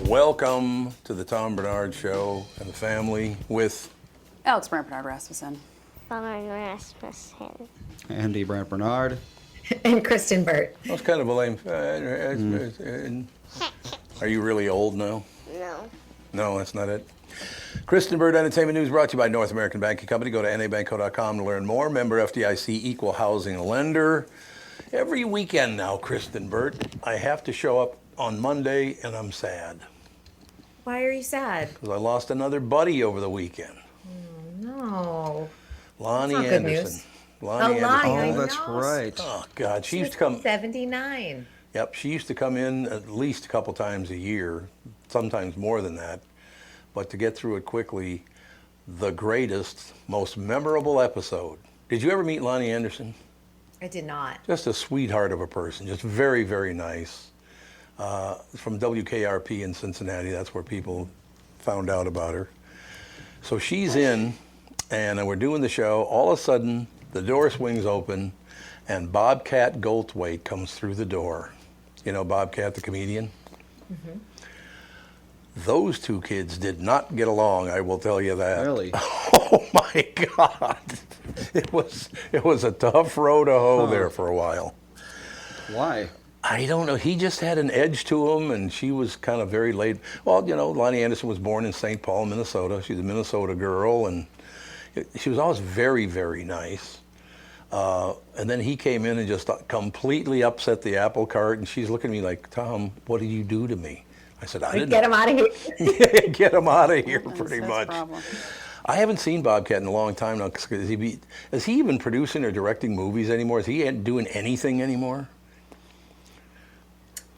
Welcome to the Tom Bernard Show and the family with Alex Brandt Bernard Rasmussen. Bernard Rasmussen. Andy Brandt Bernard. And Kristen Burt. That's kind of a lame. Are you really old now? No. No, that's not it. Kristen Burt Entertainment News brought to you by North American Banking Company. Go to nabanco.com to learn more. Member FDIC, equal housing lender. Every weekend now, Kristen Burt, I have to show up on Monday, and I'm sad. Why are you sad? Because I lost another buddy over the weekend. No. Lonnie That's not good Anderson. news. Lonnie Lonnie, I Anderson. Oh, that's know. right. Oh, God. She used to come. 79. Yep, she used to come in at least a couple times a year, sometimes more than that. But to get through it quickly, the greatest, most memorable episode. Did you ever meet Lonnie Anderson? I did not. Just a sweetheart of a person, just very, very nice. From WKRP in Cincinnati, that's where people found out about her. So she's in, and we're doing the show. All of a sudden, the door swings open, and Bobcat Goldthwait comes through the door. You know Bobcat, the comedian? Mm-hmm. Those two kids did not get along, I will tell you that. Really? Oh, my God. It was a tough row to hoe there for a while. Why? I don't know. He just had an edge to him, and she was kind of very laid. Well, you know, Lonnie Anderson was born in St. Paul, Minnesota. She's a Minnesota girl, and she was always very, very nice. And then he came in and just completely upset the apple cart, and she's looking at me like, Tom, what did you do to me? I said, I didn't Get him out of here. Yeah, get him out of here, pretty That's much. the problem. I haven't seen Bobcat in a long time now. Is he even producing or directing movies anymore? Is he doing anything anymore?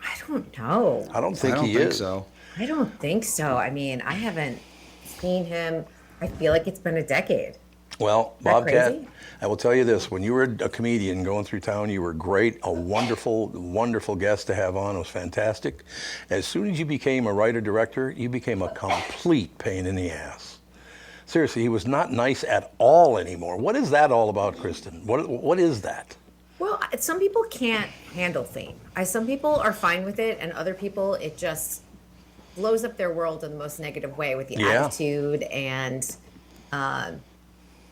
I don't know. I don't think I don't he think is. so. I don't think so. I mean, I haven't seen him. I feel like it's been a decade. Well, that Bobcat, crazy? I will tell you this. When you were a comedian going through town, you were great, a wonderful, wonderful guest to have on. It was fantastic. As soon as you became a writer-director, you became a complete pain in the ass. Seriously, he was not nice at all anymore. What is that all about, Kristen? What is that? Well, some people can't handle fame. Some people are fine with it, and other people, it just blows up their world in the most negative way with the Yeah. attitude and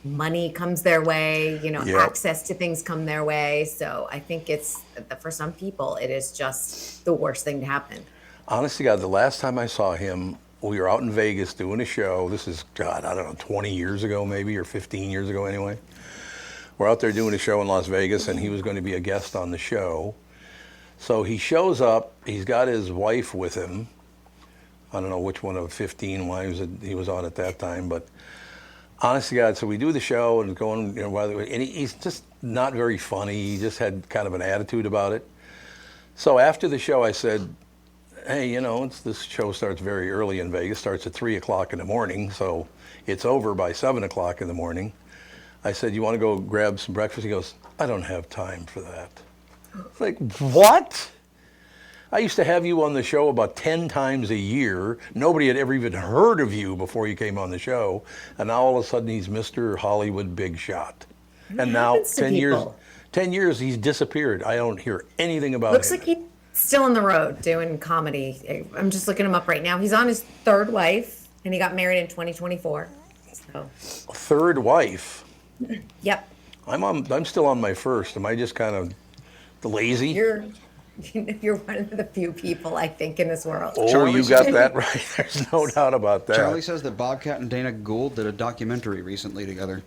money comes their way, Yep. access to things come their way. So I think it's, for some people, it is just the worst thing to happen. Honest to God, the last time I saw him, we were out in Vegas doing a show. This is, God, I don't know, 20 years ago maybe, or 15 years ago anyway. We're out there doing a show in Las Vegas, and he was going to be a guest on the show. So he shows up. He's got his wife with him. I don't know which one of 15 wives he was on at that time, but honest to God, so we do the show and going, and he's just not very funny. He just had kind of an attitude about it. So after the show, I said, hey, this show starts very early in Vegas, starts at 3 o'clock in the morning, so it's over by 7 o'clock in the morning. I said, you want to go grab some breakfast? He goes, I don't have time for that. It's like, what? I used to have you on the show about 10 times a year. Nobody had ever even heard of you before you came on the show. And now all of a sudden he's Mr. Hollywood Big Shot. And now happens to 10 years he's disappeared. I don't hear anything about Looks him. like he's still on the road doing comedy. I'm just looking him up right now. He's on his third wife, and he got married in 2024. So, Third wife. yep. I'm still on my first. Am I just kind of lazy? You're one of the few people, I think, in this world. Oh, Charlie you got that right. There's no doubt about that. Charlie says that Bobcat and Dana Gould did a documentary recently together.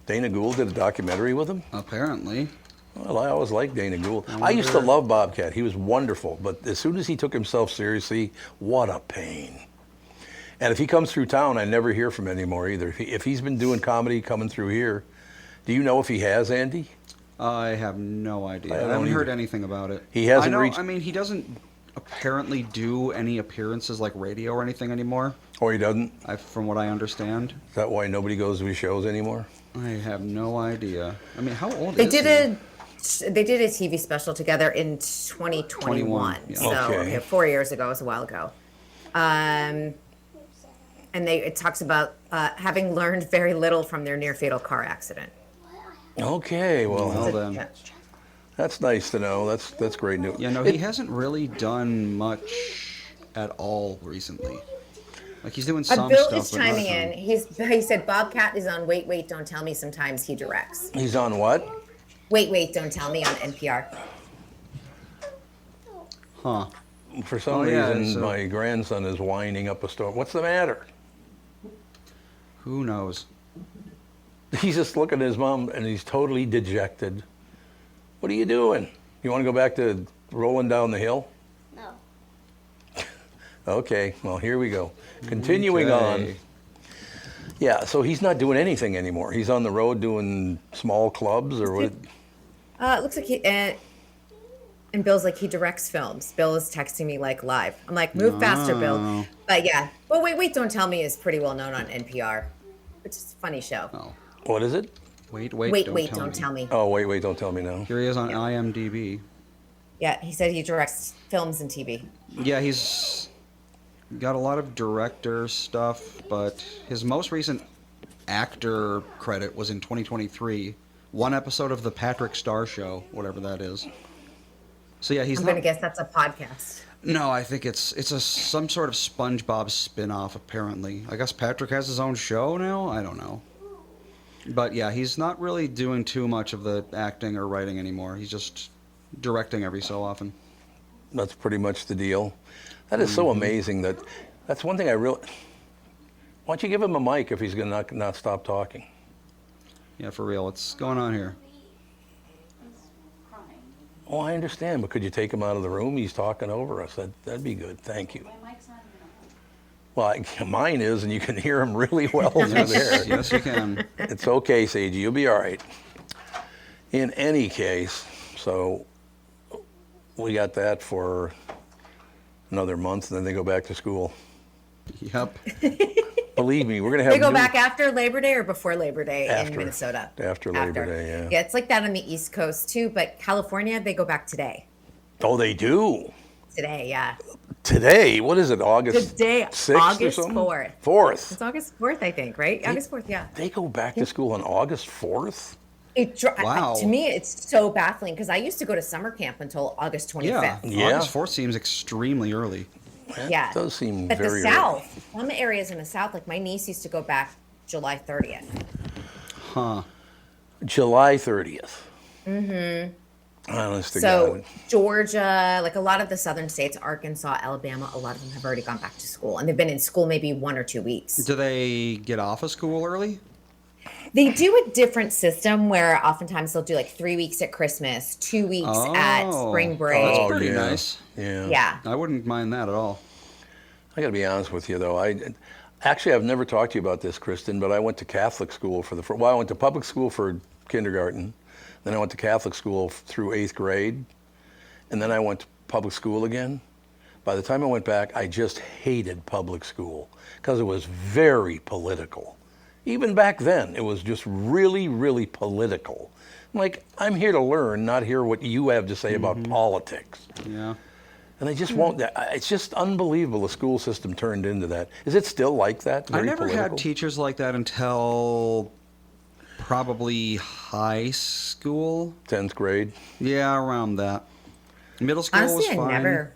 Dana Gould did a documentary with him? Apparently. Well, I always liked Dana Gould. I used to love Bobcat. He was wonderful. But as soon as he took himself seriously, what a pain. And if he comes through town, I never hear from him anymore either. If he's been doing comedy coming through here, do you know if he has, Andy? I have no idea. I don't haven't heard either. anything about it. He hasn't I know, reached- I mean, he doesn't apparently do any appearances like radio or anything anymore, Or he doesn't? from what I understand. Is that why nobody goes to his shows anymore? I have no idea. I mean, how old They is did he? they did a TV special together in 2021. Yeah. So Okay. 4 years ago, it was a while ago. And it talks about having learned very little from their near fatal car accident. Okay, well, Well then. Yeah. that's nice to know. That's great news. Yeah, no, he hasn't really done much at all recently. Like he's doing some Bill stuff. is but not chiming a ton. in. He said Bobcat is on Wait, Wait, Don't Tell Me. Sometimes he directs. He's on what? Wait, Wait, Don't Tell Me on NPR. Huh. For some Oh, yeah, reason, so- my grandson is winding up a storm. What's the matter? Who knows? He's just looking at his mom, and he's totally dejected. What are you doing? You want to go back to rolling down the hill? No. Okay, well, here we go. Continuing on. Okay. Yeah, so he's not doing anything anymore. He's on the road doing small clubs or what? It looks like he and Bill's like he directs films. Bill is texting me like live. I'm like, move faster, Bill. Oh. But yeah. Well, Wait, Wait, Don't Tell Me is pretty well known on NPR, which is a funny show. Oh. What is it? Wait, Wait, don't Wait, tell Don't me. Tell Me. Oh, wait, don't tell me now. Here he is on IMDb. Yeah, he said he directs films and TV. Yeah, he's got a lot of director stuff, but his most recent actor credit was in 2023. One episode of the Patrick Star Show, whatever that is. So yeah, he's I'm not. gonna guess that's a podcast. No, I think it's some sort of SpongeBob spin-off. Apparently, I guess Patrick has his own show now. I don't know. But yeah, he's not really doing too much of the acting or writing anymore. He's just directing every so often. That's pretty much the deal. That is so amazing that's one thing I really. Why don't you give him a mic if he's going to not stop talking? Yeah, for real. What's going on here? Oh, I understand, but could you take him out of the room? He's talking over us. That'd be good. Thank you. Well, mine is, and you can hear him really well through there. Yes, you can. It's okay, Seiji. You'll be all right. In any case, so we got that for another month, and then they go back to school. Yep. Believe me, we're going to have They go new- back after Labor Day or before Labor Day After. in Minnesota? After Labor Day, yeah. Yeah, it's like that on the East Coast too, but California, they go back today. Oh, they do. Today, yeah. Today, what is it, August Today, 6th or August something? 4th. 4th. It's August 4th, I think, right? August 4th, yeah. They go back to school on August 4th? Wow. To me, it's so baffling because I used to go to summer camp until August 25th. Yeah. Yeah. August 4th seems extremely early. Yeah. It does seem But very the early. South, some areas in the South, like my niece used to go back July 30th. Huh. July 30th. Mm-hmm. Honest to So God. Georgia, like a lot of the southern states, Arkansas, Alabama, a lot of them have already gone back to school, and they've been in school maybe 1 or 2 weeks. Do they get off of school early? They do a different system where oftentimes they'll do like 3 weeks at Christmas, 2 weeks at spring break. That's Oh, pretty yeah. nice. Yeah. Yeah. I wouldn't mind that at all. I got to be honest with you, though. I've never talked to you about this, Kristen, but I went to Catholic school I went to public school for kindergarten, then I went to Catholic school through 8th grade, and then I went to public school again. By the time I went back, I just hated public school because it was very political. Even back then, it was just really, really political. Like, I'm here to learn, not hear what you have to say about politics. Yeah. And they just won't. It's just unbelievable the school system turned into that. Is it still like that? I Very never political? had teachers like that until probably high school. 10th grade? Yeah, around that. Middle school was Honestly, I fine.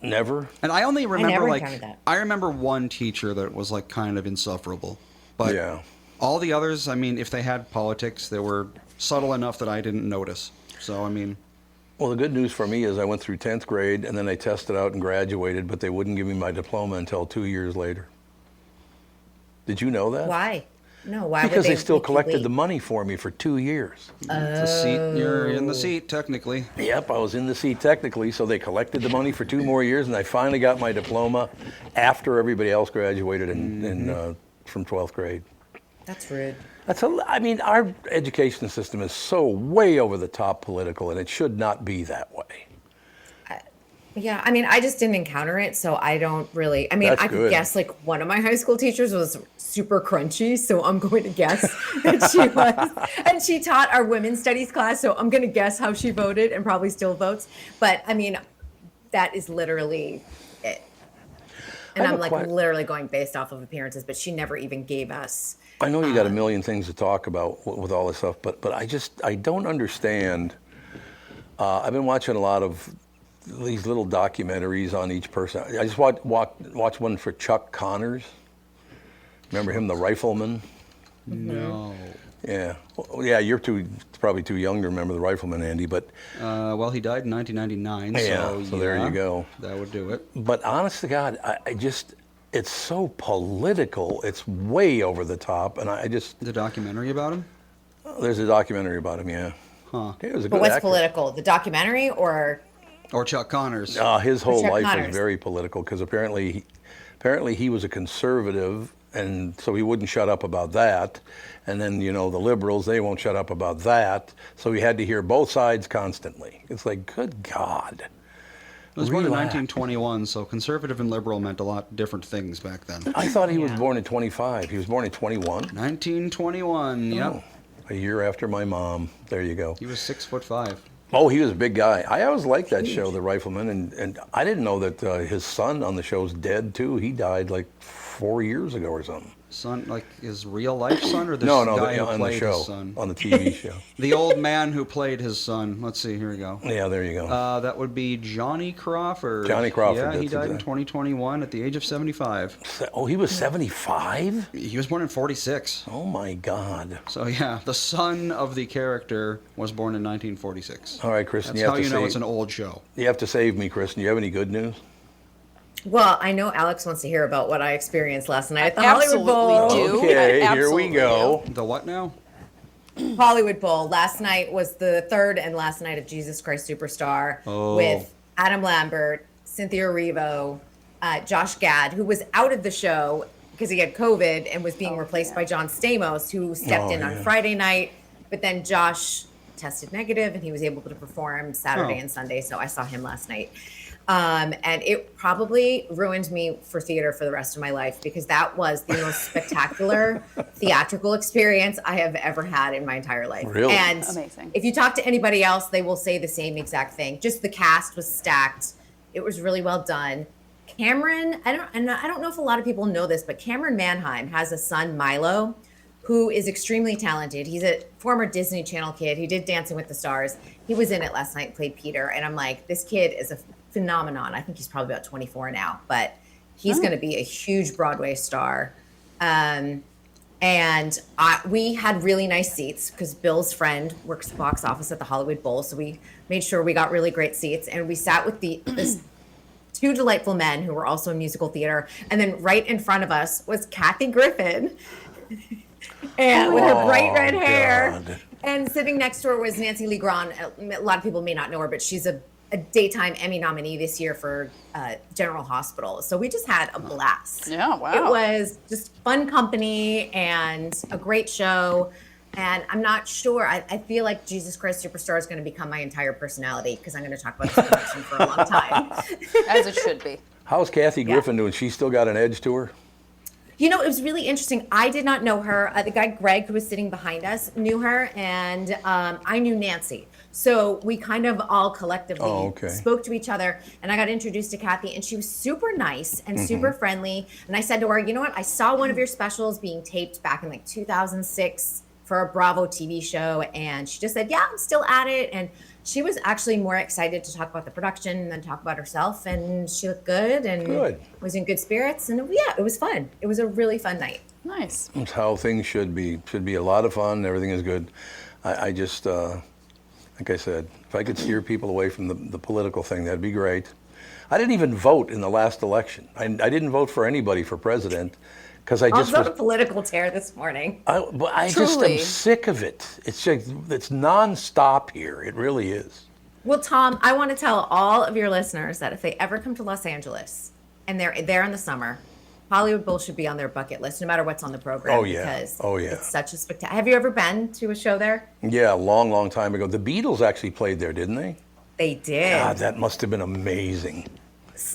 Never? And I only remember never like encountered that. I remember one teacher that was like kind of insufferable. But Yeah. all the others, I mean, if they had politics, they were subtle enough that I didn't notice. So I mean, Well, the good news for me is I went through 10th grade and then I tested out and graduated, but they wouldn't give me my diploma until 2 years later. Did you know that? Why? No, why Because would they still make you collected wait? the money for me for 2 years. the seat, you're in the seat technically. Yep, I was in the seat technically, so they collected the money for 2 more years, and I finally got my diploma after everybody else graduated from 12th grade. That's rude. I mean, our education system is so way over the top political, and it should not be that way. Yeah, I mean, I just didn't encounter it, so I don't really. I mean, That's I could good. guess like one of my high school teachers was super crunchy, so I'm going to guess that she was. And she taught our women's studies class, so I'm going to guess how she voted and probably still votes. But I mean, that is literally it. And I have I'm a like que- literally going based off of appearances, but she never even gave us. I know you got a million things to talk about with all this stuff, but I don't understand. I've been watching a lot of these little documentaries on each person. I just watched one for Chuck Connors. Remember him, the rifleman? No. Yeah. Well, yeah, you're probably too young to remember the rifleman, Andy, but Well, he died in 1999. Yeah, so there you go. That would do it. but honest to God, I just it's so political. It's way over the top, and I just The documentary about him? there's a documentary about him. Yeah. Huh. He was a But good what's actor. political? The documentary or Or Chuck Connors. His whole Chuck life Connors. was very political because apparently he was a conservative, and so he wouldn't shut up about that. And then the liberals, they won't shut up about that. So he had to hear both sides constantly. It's like, good God. He was born in Relax. 1921, so conservative and liberal meant a lot different things back then. I thought he was Yeah. born in 25. He was born in 21. 1921, yep. Oh, a year after my mom. There you go. He was 6'5". Oh, he was a big guy. I always liked that show, The Rifleman, and I didn't know that his son on the show's dead too. He died like 4 years ago or something. Son, like his real life son, or this No, guy who on the played show, his son? on the TV show. The old man who played his son. Let's see, here we go. Yeah, there you go. That would be Johnny Crawford. Johnny Crawford, Yeah, he that's died in exact- 2021 at the age of 75. Oh, he was 75? He was born in 46. Oh my God. So yeah, the son of the character was born in 1946. All right, Kristen, That's you have how to you know save, it's an old show. you have to save me, Kristen. Do you have any good news? well, I know Alex wants to hear about what I experienced last night at the Hollywood Absolutely Bowl. do. Okay, I here we absolutely go. The what now? Hollywood Bowl. Last night was the third and last night of Jesus Christ Superstar Oh. with Adam Lambert, Cynthia Erivo, Josh Gad, who was out of the show because he had COVID and was being replaced by John Stamos, who stepped in on yeah. Friday night. But then Josh tested negative and he was able to perform Saturday Oh. and Sunday. So I saw him last night. And it probably ruined me for theater for the rest of my life because that was the most spectacular theatrical experience I have ever had in my entire life. Really? And Amazing. if you talk to anybody else, they will say the same exact thing. Just the cast was stacked. It was really well done. Cameron, I don't know if a lot of people know this, but Cameron Manheim has a son, Milo, who is extremely talented. He's a former Disney Channel kid. He did Dancing with the Stars. He was in it last night, played Peter. And I'm like, this kid is a phenomenon. I think he's probably about 24 now, but he's going to be a huge Broadway star. We had really nice seats because Bill's friend works box office at the Hollywood Bowl. So we made sure we got really great seats. And we sat with this two delightful men who were also in musical theater. And then right in front of us was Kathy Griffin. And with her bright red hair. God. And sitting next to her was Nancy Lee Grahn. A lot of people may not know her, but she's a daytime Emmy nominee this year for General Hospital. So we just had a blast. Yeah, wow. It was just fun company and a great show. And I'm not sure. I feel like Jesus Christ Superstar is going to become my entire personality because I'm going to talk about this production for a long time. As it should be. How's Kathy Griffin doing? She still got an edge to her? You know, it was really interesting. I did not know her. The guy, Greg, who was sitting behind us, knew her, and I knew Nancy. So we kind of all collectively spoke to each other, and I got introduced to Kathy, and she was super nice and super friendly. And I said to her, you know what? I saw one of your specials being taped back in like 2006 for a Bravo TV show, and she just said, yeah, I'm still at it. And she was actually more excited to talk about the production than talk about herself, and she looked good and was in good spirits, and yeah, it was fun. It was a really fun night. Nice. That's how things should be. Should be a lot of fun. Everything is good. I just, like I said, if I could steer people away from the political thing, that'd be great. I didn't even vote in the last election. I didn't vote for anybody for president because I just Also, a political tear this morning. I just am Truly. sick of it. It's just, it's nonstop here. It really is. Well, Tom, I want to tell all of your listeners that if they ever come to Los Angeles and they're there in the summer, Hollywood Bowl should be on their bucket list, no matter what's on the program. Oh, yeah. Because Oh, yeah. it's such a spectacular. Have you ever been to a show there? Yeah, a long, long time ago. The Beatles actually played there, didn't they? They did. God, that must have been amazing.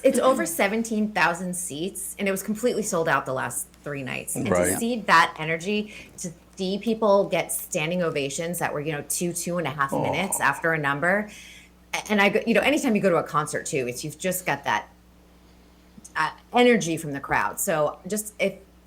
It's over 17,000 seats, and it was completely sold out the last 3 nights. And Right. to see that energy, to see people get standing ovations that were, 2.5 minutes after a number. And anytime you go to a concert too, you've just got that energy from the crowd. So just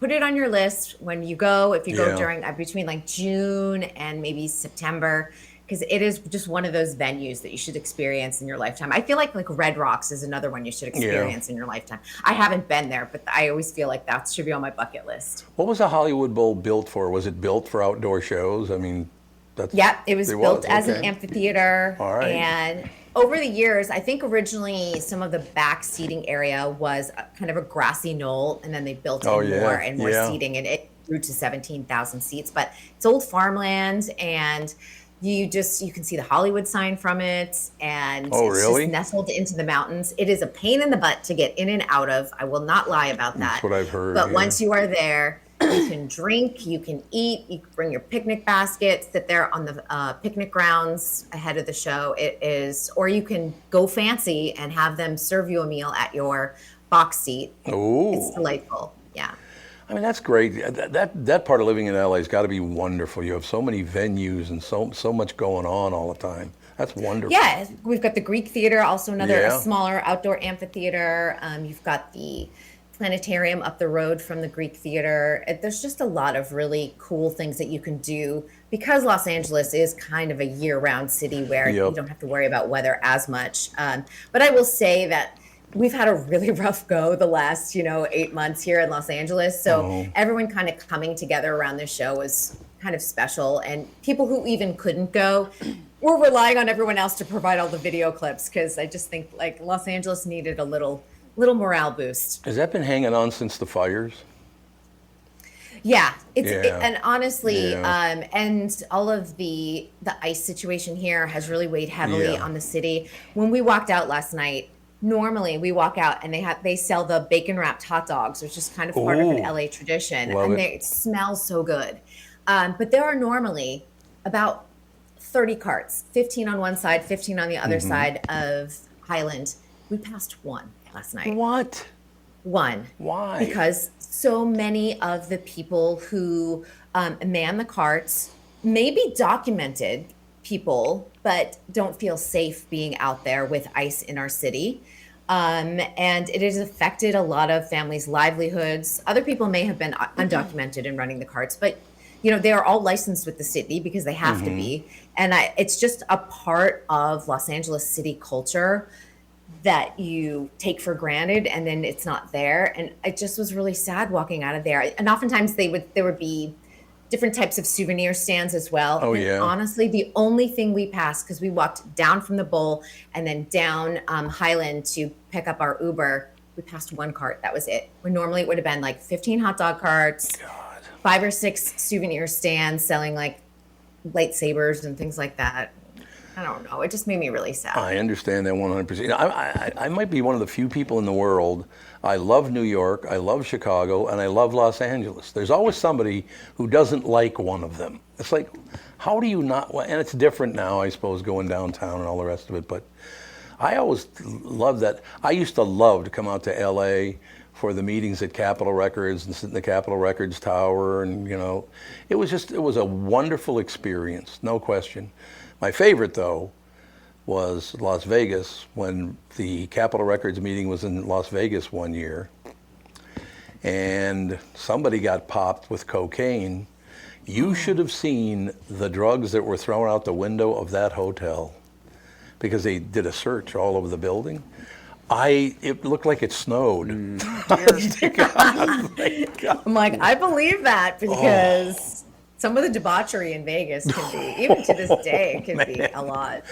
put it on your list when you go. If you go Yeah. during between like June and maybe September, because it is just one of those venues that you should experience in your lifetime. I feel like Red Rocks is another one you should experience in your lifetime. I haven't been there, but I always feel like that should be on my bucket list. What was the Hollywood Bowl built for? Was it built for outdoor shows? I mean, that's Yeah, it was built as an okay. amphitheater. All right. And over the years, I think originally some of the back seating area was kind of a grassy knoll, and then they built in more and more seating, and it grew to 17,000 seats. But it's old farmland, and you can see the Hollywood sign from it, and Oh, it's really? just nestled into the mountains. It is a pain in the butt to get in and out of. I will not lie about that. That's what I've heard. But yeah. once you are there, you can drink, you can eat, you can bring your picnic basket, sit there on the picnic grounds ahead of the show. Or you can go fancy and have them serve you a meal at your box seat. Ooh. It's delightful. Yeah. I mean, that's great. That part of living in LA has got to be wonderful. You have so many venues and so much going on all the time. That's wonderful. Yeah, we've got the Greek Theater, also another Yeah. a smaller outdoor amphitheater. You've got the planetarium up the road from the Greek Theater. There's just a lot of really cool things that you can do because Los Angeles is kind of a year-round city where you Yep. don't have to worry about weather as much. But I will say that we've had a really rough go the last 8 months here in Los Angeles. So everyone kind of coming together around this show was kind of special. And people who even couldn't go were relying on everyone else to provide all the video clips, because I just think Los Angeles needed a little morale boost. Has that been hanging on since the fires? Yeah, Yeah. and honestly, Yeah. and all of the ice situation here has really weighed heavily Yeah. on the city. When we walked out last night, normally we walk out and they sell the bacon wrapped hot dogs, which is kind of part of an Ooh. LA tradition, Love and it. it smells so good. But there are normally about 30 carts, 15 on one side, 15 on the other Mm-hmm. side of Highland. We passed one last night. What? One. Why? Because so many of the people who man the carts may be documented people, but don't feel safe being out there with ice in our city. And it has affected a lot of families' livelihoods. Other people may have been undocumented in running the carts, but they are all licensed with the city because they have to be. And it's just a part of Los Angeles city culture that you take for granted, and then it's not there. And it just was really sad walking out of there. And oftentimes there would be different types of souvenir stands as well. Oh, and yeah. honestly, the only thing we passed, because we walked down from the bowl and then down Highland to pick up our Uber, we passed one cart. That was it. When normally it would have been 15 hot dog carts, 5 or 6 souvenir stands selling lightsabers and things like that. I don't know. It just made me really sad. I understand that 100%. I might be one of the few people in the world. I love New York, I love Chicago, and I love Los Angeles. There's always somebody who doesn't like one of them. It's like, how do you not? And it's different now, I suppose, going downtown and all the rest of it. But I always loved that. I used to love to come out to LA for the meetings at Capitol Records and sit in the Capitol Records Tower. And, it was a wonderful experience, no question. My favorite, though, was Las Vegas, when the Capitol Records meeting was in Las Vegas one year, and somebody got popped with cocaine. You should have seen the drugs that were thrown out the window of that hotel, because they did a search all over the building. It looked like it snowed. Honest to God. Thank God. I'm I believe that, because some of the debauchery in Vegas can be, even to this day, it can be a lot.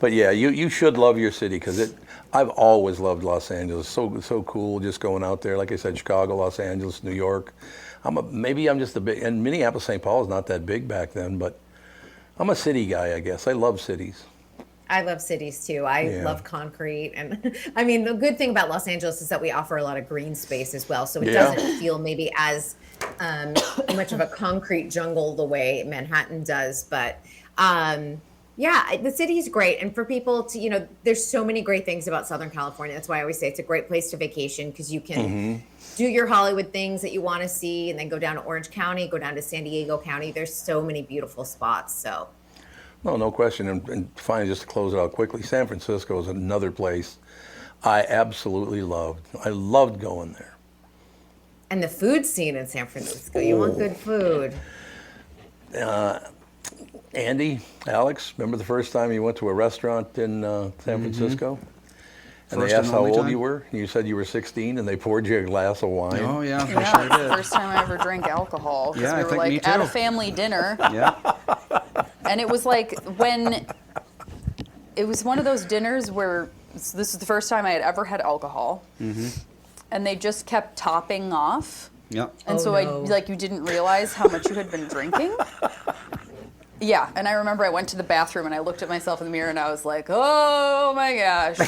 But yeah, you should love your city, because I've always loved Los Angeles. So cool just going out there. Like I said, Chicago, Los Angeles, New York. Maybe I'm just and Minneapolis, St. Paul is not that big back then, but I'm a city guy, I guess. I love cities. I love cities too. I love concrete. And I mean, the good thing about Los Angeles is that we offer a lot of green space as well. So it doesn't feel maybe as much of a concrete jungle the way Manhattan does. But the city is great. And for people to, there's so many great things about Southern California. That's why I always say it's a great place to vacation, because you can do your Hollywood things that you want to see, and then go down to Orange County, go down to San Diego County. There's so many beautiful spots. So. No question. And finally, just to close it out quickly, San Francisco is another place I absolutely loved. I loved going there. And the food scene in San Francisco. You want good food. Andy, Alex, remember the first time you went to a restaurant in San Francisco? And First they and asked how only old time? you were? You said you were 16, and they poured you a glass of wine. Oh yeah, I Yeah, sure it's the did. first time I ever drank alcohol. 'Cause Yeah, we I were think like me at a too. family dinner, Yeah. and it was like when it was one of those dinners where this is the first time I had ever had alcohol, and they just kept topping off, Yep. and Oh, so no. you didn't realize how much you had been drinking. Yeah, and I remember I went to the bathroom and I looked at myself in the mirror and I was like, oh my gosh.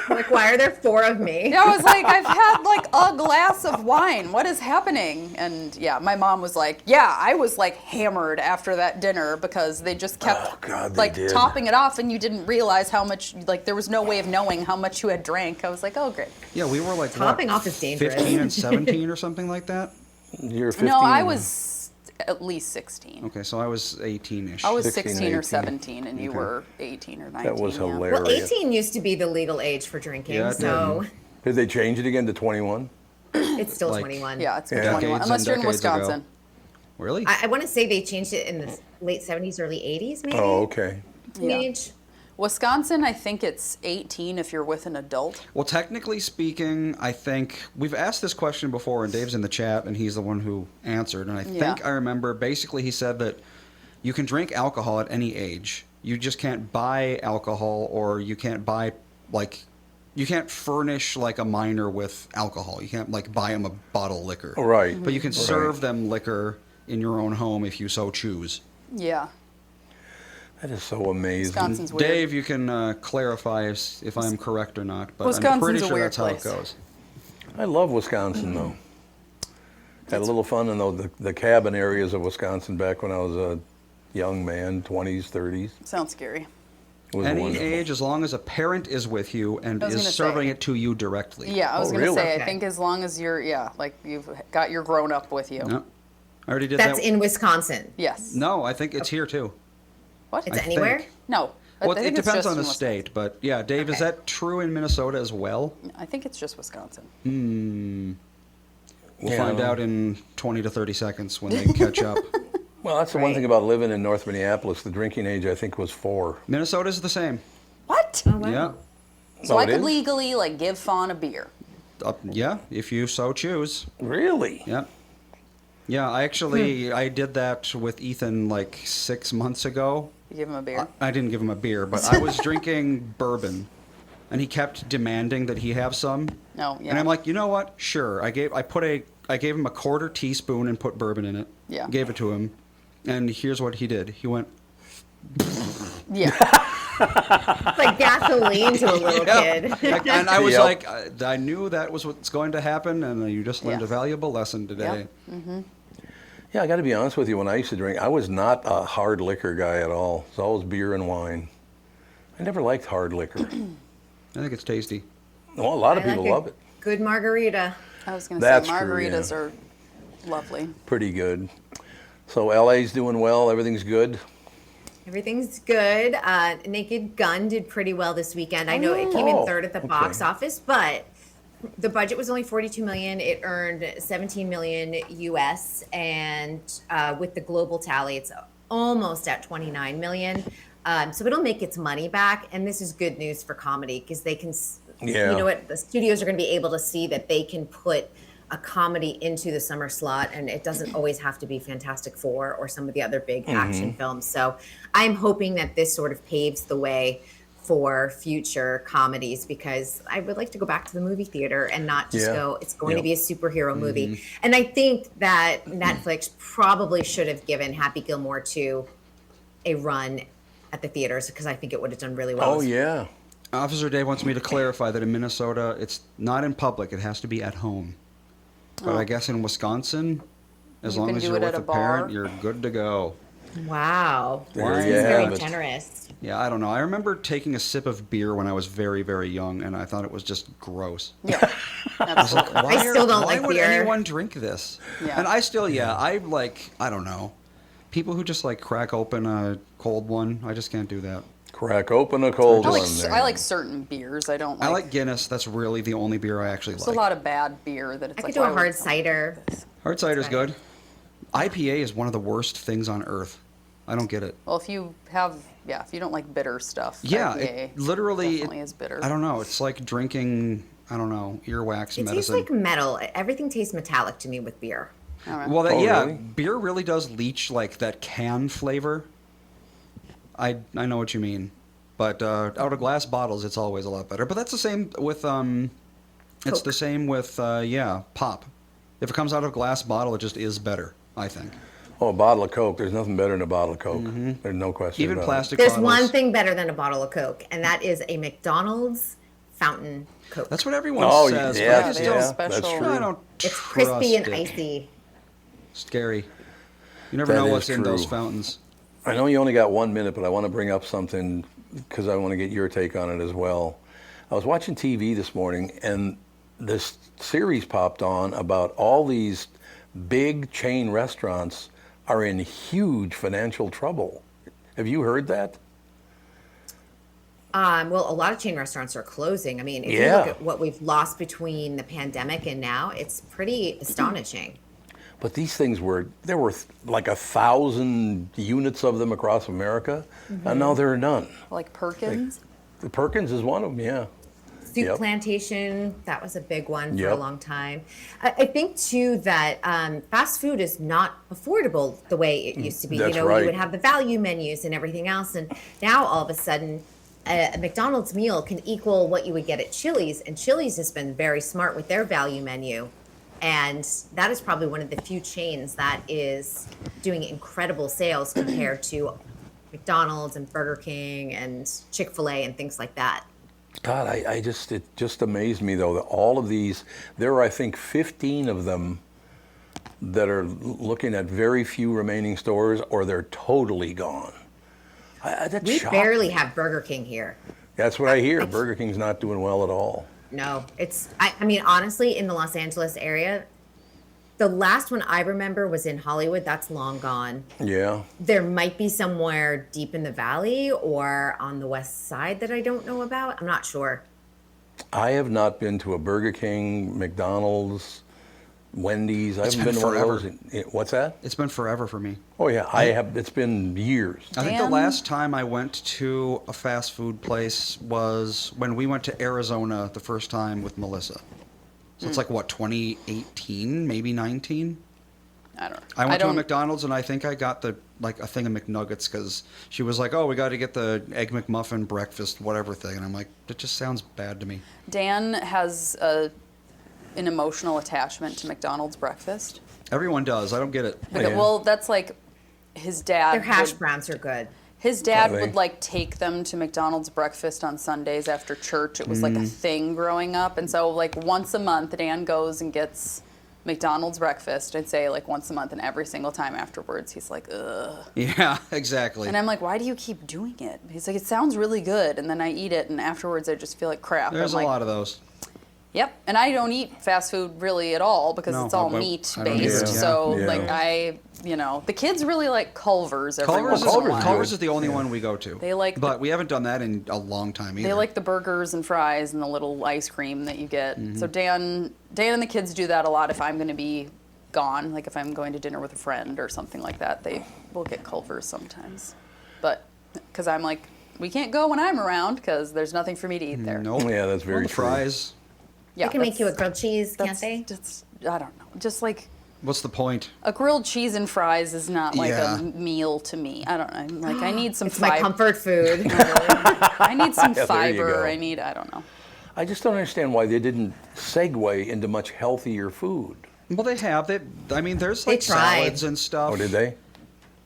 Like, why are there 4 of me? I was like, I've had like a glass of wine. What is happening? And yeah, my mom was like, yeah, I was like hammered after that dinner because they just kept Oh, God, they like did. topping it off and you didn't realize how much, like there was no way of knowing how much you had drank. I was like, oh great. Yeah, we were like Topping what, off is dangerous. 15 and 17 or something like that. You're 15. No, I was at least 16. Okay, so I was 18ish. I was 16 16 or 18. 17 and you were 18 or 19. That was yeah. hilarious. Well, 18 used to be the legal age for drinking, Yeah, it so Did they change it again to 21? it's still Like- 21. Yeah, it's Yeah. 21, Decades unless and you're in decades ago. Wisconsin. Really? I want to say they changed it in the late 70s, early 80s, maybe. Oh, okay. Yeah. Age. Wisconsin, I think it's 18 if you're with an adult. Well, technically speaking, I think we've asked this question before, and Dave's in the chat, and he's the one who answered. And I Yeah. think I remember basically he said that you can drink alcohol at any age. You just can't buy alcohol, or you can't buy, like, you can't furnish, like, a minor with alcohol. You can't, like, buy them a bottle of liquor. Right. But you can serve them liquor in your own home if you so choose. Yeah. That is so amazing. Wisconsin's weird. Dave, you can clarify if I'm correct or not, but I'm Wisconsin's pretty a sure weird that's how it place. goes. I love Wisconsin, though. Had a little fun in the cabin areas of Wisconsin back when I was a young man, 20s, 30s. Sounds scary. It was Any wonderful. age, as long as a parent is with you and I was is gonna serving say. it to you directly. Yeah, I was Oh, going to really? say, I Okay. think as long as you're, like you've got your grown up with you. No. I already did That's that. in Wisconsin. Yes. No, I think it's here too. What? It's I anywhere? think. No. I Well, it think it's depends just on the in Wisconsin. state, but yeah, Dave, is Okay. that true in Minnesota as well? I think it's just Wisconsin. We'll Yeah, find I don't out in 20 to 30 seconds when they catch up. Well, that's the one Right. thing about living in North Minneapolis. The drinking age, I think, was 4. Minnesota's the same. What? Oh, wow. Yeah. So Oh, I it could is? legally like give Fawn a beer. Yeah, if you so choose. Really? Yeah. Yeah, I actually I did that with Ethan like 6 months ago. You give him a beer. I didn't give him a beer, but I was drinking bourbon, and he kept demanding that he have some. No, yeah. And I'm like, you know what? Sure. I gave him a quarter teaspoon and put bourbon in it. Yeah. Gave it to him, and here's what he did. He went, Yeah. It's like gasoline to a little kid. and I was Yep. like, I knew that was what's going to happen, and you just learned a Yes. valuable lesson today. Yeah, I got to be honest with you. When I used to drink, I was not a hard liquor guy at all. It's always beer and wine. I never liked hard liquor. I think it's tasty. Well, a lot of I like people a love it. Good margarita. I was going to That's say true, margaritas yeah. are lovely. Pretty good. So LA's doing well. Everything's good. Everything's good. Naked Gun did pretty well this weekend. I know it came in Oh, third at the okay. box office, but the budget was only 42 million. It earned 17 million US, and with the global tally, it's almost at 29 million. So it'll make its money back, and this is good news for comedy because they can. Yeah. You know what? The studios are going to be able to see that they can put a comedy into the summer slot, and it doesn't always have to be Fantastic Four or some of the other big Mm-hmm. action films. So I'm hoping that this sort of paves the way for future comedies, because I would like to go back to the movie theater and not just Yeah. go, it's going to Yep. be a superhero movie. And I think that Netflix probably should have given Happy Gilmore 2 a run at the theaters, because I think it would have done really well. Oh, yeah. Officer Dave wants me to clarify that in Minnesota, it's not in public. It has to be at home. But I guess in Wisconsin, as You long can as do you're it with at a a parent, bar. you're good to go. Wow. There Wow. you Seems very have it. generous. Yeah, I don't know. I remember taking a sip of beer when I was very, very young, and I thought it was just gross. Yeah. Absolutely. Why still don't why like would beer. anyone drink this? Yeah. And I still, I don't know. People who just like crack open a cold one, I just can't do that. Crack open a cold I one like, there. I like certain beers. I don't like. I like Guinness. That's really the only beer I actually There's like. a lot of bad beer that it's I like. could do why a would hard someone cider. drink this? Hard cider's Right. good. IPA is one of the worst things on earth. I don't get it. Well, if you don't like bitter stuff, Yeah, IPA it literally definitely is bitter. I don't know. It's like drinking, I don't know, earwax It tastes medicine. like metal. Everything tastes metallic to me with beer. All right. Well, Oh, yeah, really? beer really does leach like that can flavor. I know what you mean, but out of glass bottles, it's always a lot better. But that's the same with it's Coke. the same with pop. If it comes out of a glass bottle, it just is better. I think. Oh, a bottle of Coke. There's nothing better than a bottle of Coke. There's no question Even about plastic There's bottles. one thing better than a bottle of Coke, and that is a McDonald's fountain Coke. That's what everyone Oh, says. yeah, but I just they don't. have that's special- true. I don't. It's crispy and trust it. icy. Scary. You never That know is what's in those true. fountains. I know you only got 1 minute, but I want to bring up something because I want to get your take on it as well. I was watching TV this morning, and this series popped on about all these big chain restaurants are in huge financial trouble. Have you heard that? Well, a lot of chain restaurants are closing. I mean, if you Yeah. look at what we've lost between the pandemic and now, it's pretty astonishing. But these things there were like 1,000 units of them across America, and now there are none. Like Perkins. The Perkins is one of them, yeah. Soup Yep. Plantation, that was a big one for a Yep. long time. I think too that fast food is not affordable the way it used to be. That's You right. would have the value menus and everything else, and now all of a sudden, a McDonald's meal can equal what you would get at Chili's, and Chili's has been very smart with their value menu, and that is probably one of the few chains that is doing incredible sales compared to McDonald's and Burger King and Chick-fil-A and things like that. God, it just amazed me though that all of these, there are I think 15 of them that are looking at very few remaining stores or they're totally gone. That We shocked barely me. have Burger King here. That's what I hear. Burger King's not doing well at all. No, I mean, honestly, in the Los Angeles area, the last one I remember was in Hollywood. That's long gone. Yeah. There might be somewhere deep in the valley or on the west side that I don't know about. I'm not sure. I have not been to a Burger King, McDonald's, Wendy's. I It's haven't been been to one of those. What's that? It's been forever for me. Oh yeah, I have. It's been years. I think the Dan? last time I went to a fast food place was when we went to Arizona the first time with Melissa. So it's like what, 2018, maybe 19? I don't know. I went to a don't- McDonald's and I think I got a thing of McNuggets because she was like, "Oh, we got to get the egg McMuffin breakfast whatever thing," and I'm like, "That just sounds bad to me." Dan has an emotional attachment to McDonald's breakfast. Everyone does. I don't get it. Because, yeah. Well, that's like his dad. Their hash would- browns are good. His dad Are they? would like take them to McDonald's breakfast on Sundays after church. It was like a thing growing up. And so like once a month, Dan goes and gets McDonald's breakfast. I'd say like once a month, and every single time afterwards, he's like, ugh. Yeah, exactly. And I'm like, why do you keep doing it? He's like, it sounds really good. And then I eat it, and afterwards I just feel like crap. There's I'm a like, lot of those. Yep, and I don't eat fast food really at all because No, it's all I don't meat either. based. Yeah. So Yeah. like the kids really like Culver's every Culver's, once in a Culver's while. Culver's is the only one we go to. They like but the- we haven't done that in a long time either. They like the burgers and fries and the little ice cream that you get. Mm-hmm. So Dan and the kids do that a lot if I'm going to be gone, like if I'm going to dinner with a friend or something like that. They will get Culver's sometimes. But because I'm like, we can't go when I'm around because there's nothing for me to eat there. Nope. Yeah, that's very Well, the true. fries. Yeah, They can make you a that's- grilled cheese, can't that's- they? That's, I don't know. Just like What's the point? a grilled cheese and fries is not like Yeah. a meal to me. I don't know. Like I need some It's my fiber. comfort food. I need some Yeah, there you fiber. go. I don't know. I just don't understand why they didn't segue into much healthier food. Well, they have. There's They like tried. salads and stuff. Oh, did they?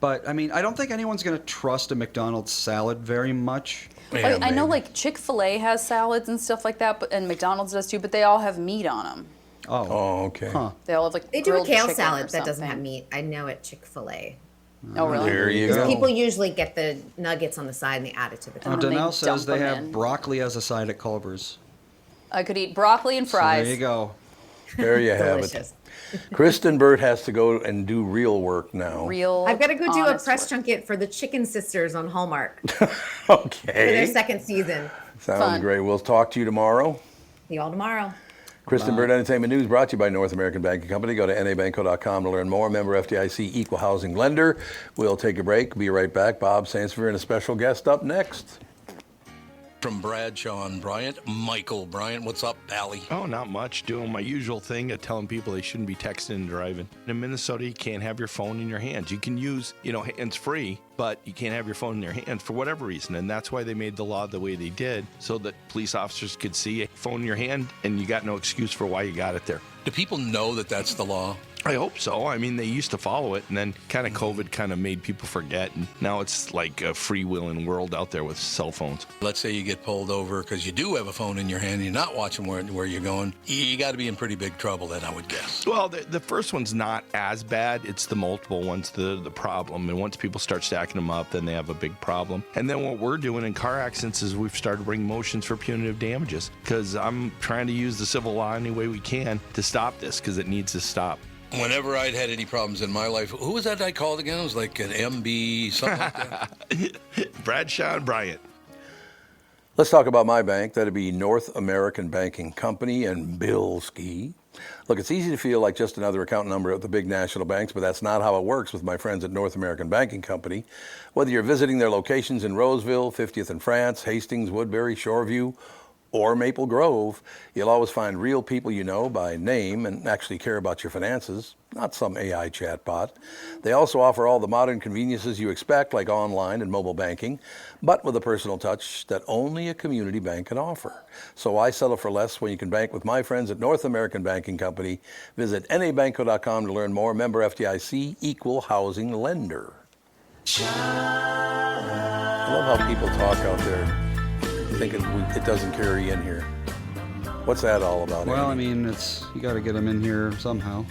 But I mean, I don't think anyone's going to trust a McDonald's salad very much. Yeah, I know maybe. like Chick-fil-A has salads and stuff like that, but and McDonald's does too, but they all have meat on them. Oh. Oh, okay. Huh. They all have like They do a grilled kale chicken or salad that doesn't something. have meat. I know at Chick-fil-A. Oh, really? There you Because go. people usually get the nuggets on the side and they add it to the Oh, top. they Donnell dump says they them have in. broccoli as a side at Culver's. I could eat broccoli and So fries. there you go. There you have Delicious. it. Kristen Burt has to go and do real work now. Real. I've got to go do a honest press work. junket for the Chicken Sisters on Hallmark for their Okay. second season. Sounds Fun. great. We'll talk to you tomorrow. See you all tomorrow. Kristen Bird Entertainment News brought to you by North American Banking Company. Go to nabanco.com to learn more. Member FDIC, equal housing lender. We'll take a break. Be right back. Bob Sansevier and a special guest up next. From Bradshaw and Bryant, Michael Bryant. What's up, Pally? Oh, not much. Doing my usual thing of telling people they shouldn't be texting and driving. In Minnesota, you can't have your phone in your hands. You can use, hands-free, but you can't have your phone in your hands for whatever reason. And that's why they made the law the way they did, so that police officers could see a phone in your hand and you got no excuse for why you got it there. Do people know that that's the law? I hope so. I mean, they used to follow it, and then kind of COVID kind of made people forget, and now it's like a freewheeling world out there with cell phones. Let's say you get pulled over because you do have a phone in your hand and you're not watching where you're going. You got to be in pretty big trouble then, I would guess. Well, the first one's not as bad. It's the multiple ones, the problem. And once people start stacking them up, then they have a big problem. And then what we're doing in car accidents is we've started bringing motions for punitive damages, because I'm trying to use the civil law any way we can to stop this, because it needs to stop. Whenever I'd had any problems in my life, who was that I called again? It was like an MB, something like that. Bradshaw and Bryant. Let's talk about my bank. That'd be North American Banking Company and Bilski. Look, it's easy to feel like just another account number at the big national banks, but that's not how it works with my friends at North American Banking Company. Whether you're visiting their locations in Roseville, 50th and France, Hastings, Woodbury, Shoreview, or Maple Grove, you'll always find real people you know by name and actually care about your finances, not some AI chatbot. They also offer all the modern conveniences you expect, like online and mobile banking, but with a personal touch that only a community bank can offer. So why settle for less when you can bank with my friends at North American Banking Company? Visit nabanco.com to learn more. Member FDIC, equal housing lender. I love how people talk out there thinking it doesn't carry in here. What's that all about? Well, Andy? I mean, you got to get them in here somehow.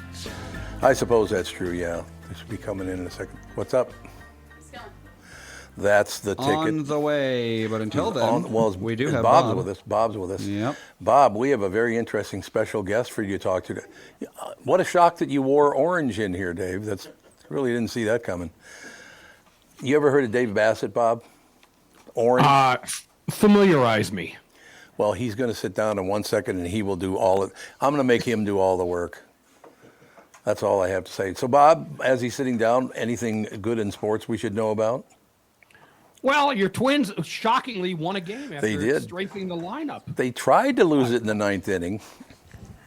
I suppose that's true, yeah. They should be coming in a second. What's up? That's the ticket. On the way, but until then, we do have Bob's Bob. with us. Bob's with us. Yep. Bob, we have a very interesting special guest for you to talk to. What a shock that you wore orange in here, Dave. That's really didn't see that coming. You ever heard of Dave Bassitt, Bob? Orange? Familiarize me. Well, he's going to sit down in 1 second and he will do all of I'm going to make him do all the work. That's all I have to say. So, Bob, as he's sitting down, anything good in sports we should know about? Well, your Twins shockingly won a game after They did. strafing the lineup. They tried to lose it in the ninth inning.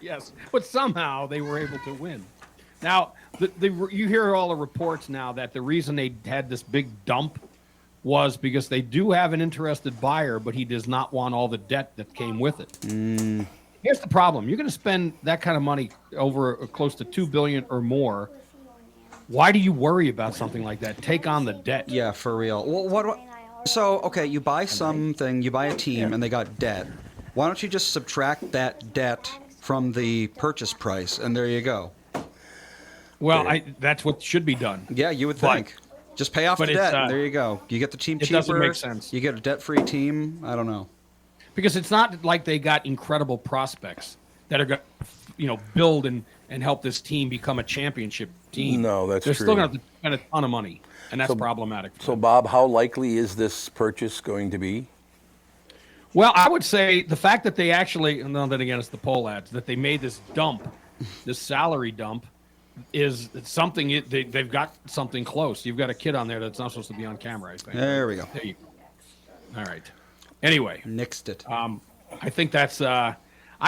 Yes, but somehow they were able to win. Now, you hear all the reports now that the reason they had this big dump was because they do have an interested buyer, but he does not want all the debt that came with it. Here's the problem. You're going to spend that kind of money over close to $2 billion or more. Why do you worry about something like that? Take on the debt. Yeah, for real. Well, so, okay, you buy something, you buy a team, and they got debt. Why don't you just subtract that debt from the purchase price, and there you go. Well, that's what should be done. Yeah, you would think. Just pay off the debt, and there you go. You get the team cheaper. It doesn't make sense. You get a debt-free team. I don't know. Because it's not like they got incredible prospects that are going to, build and help this team become a championship team. No, that's They're true. still going to spend a ton of money, and that's problematic. So, Bob, how likely is this purchase going to be? Well, I would say the fact that they actually, and then again, it's the poll ads, that they made this dump, this salary dump, is something they've got something close. You've got a kid on there that's not supposed to be on camera, I think. There we go. There you go. All right. Anyway. Nixed it. I think that's I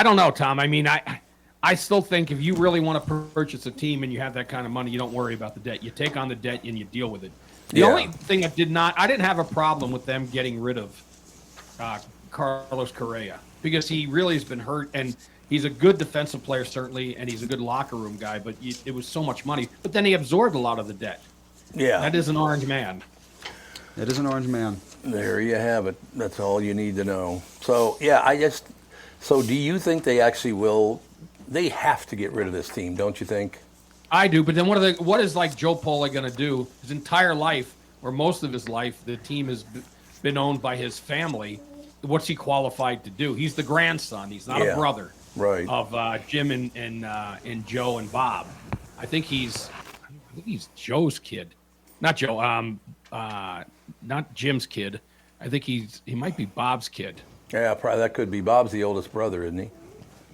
don't know, Tom. I mean, I still think if you really want to purchase a team and you have that kind of money, you don't worry about the debt. You take on the debt and you deal with it. The only thing I didn't have a problem with them getting rid of Carlos Correa, because he really has been hurt, and he's a good defensive player, certainly, and he's a good locker room guy, but it was so much money. But then he absorbed a lot of the debt. Yeah. That is an orange man. It is an orange man. There you have it. That's all you need to know. So, so do you think they actually will? They have to get rid of this team, don't you think? I do, but then what is like Joe Pola going to do? His entire life, or most of his life, the team has been owned by his family. What's he qualified to do? He's the grandson. He's not a brother of Jim and Joe and Bob. I think he's Joe's kid, not Joe. Not Jim's kid. I think he might be Bob's kid. Yeah, probably that could be. Bob's the oldest brother, isn't he?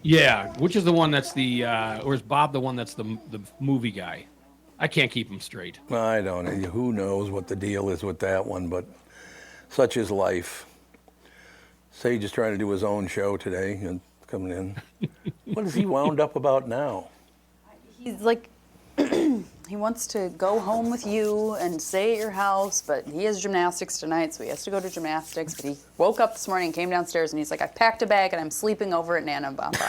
Yeah, which is the one that's the, or is Bob the one that's the movie guy? I can't keep him straight. I don't. Who knows what the deal is with that one? But such is life. Sage is trying to do his own show today and coming in. What is he wound up about now? He's like, he wants to go home with you and stay at your house, but he has gymnastics tonight, so he has to go to gymnastics. But he woke up this morning, came downstairs, and he's like, I packed a bag and I'm sleeping over at Nana and Bob's.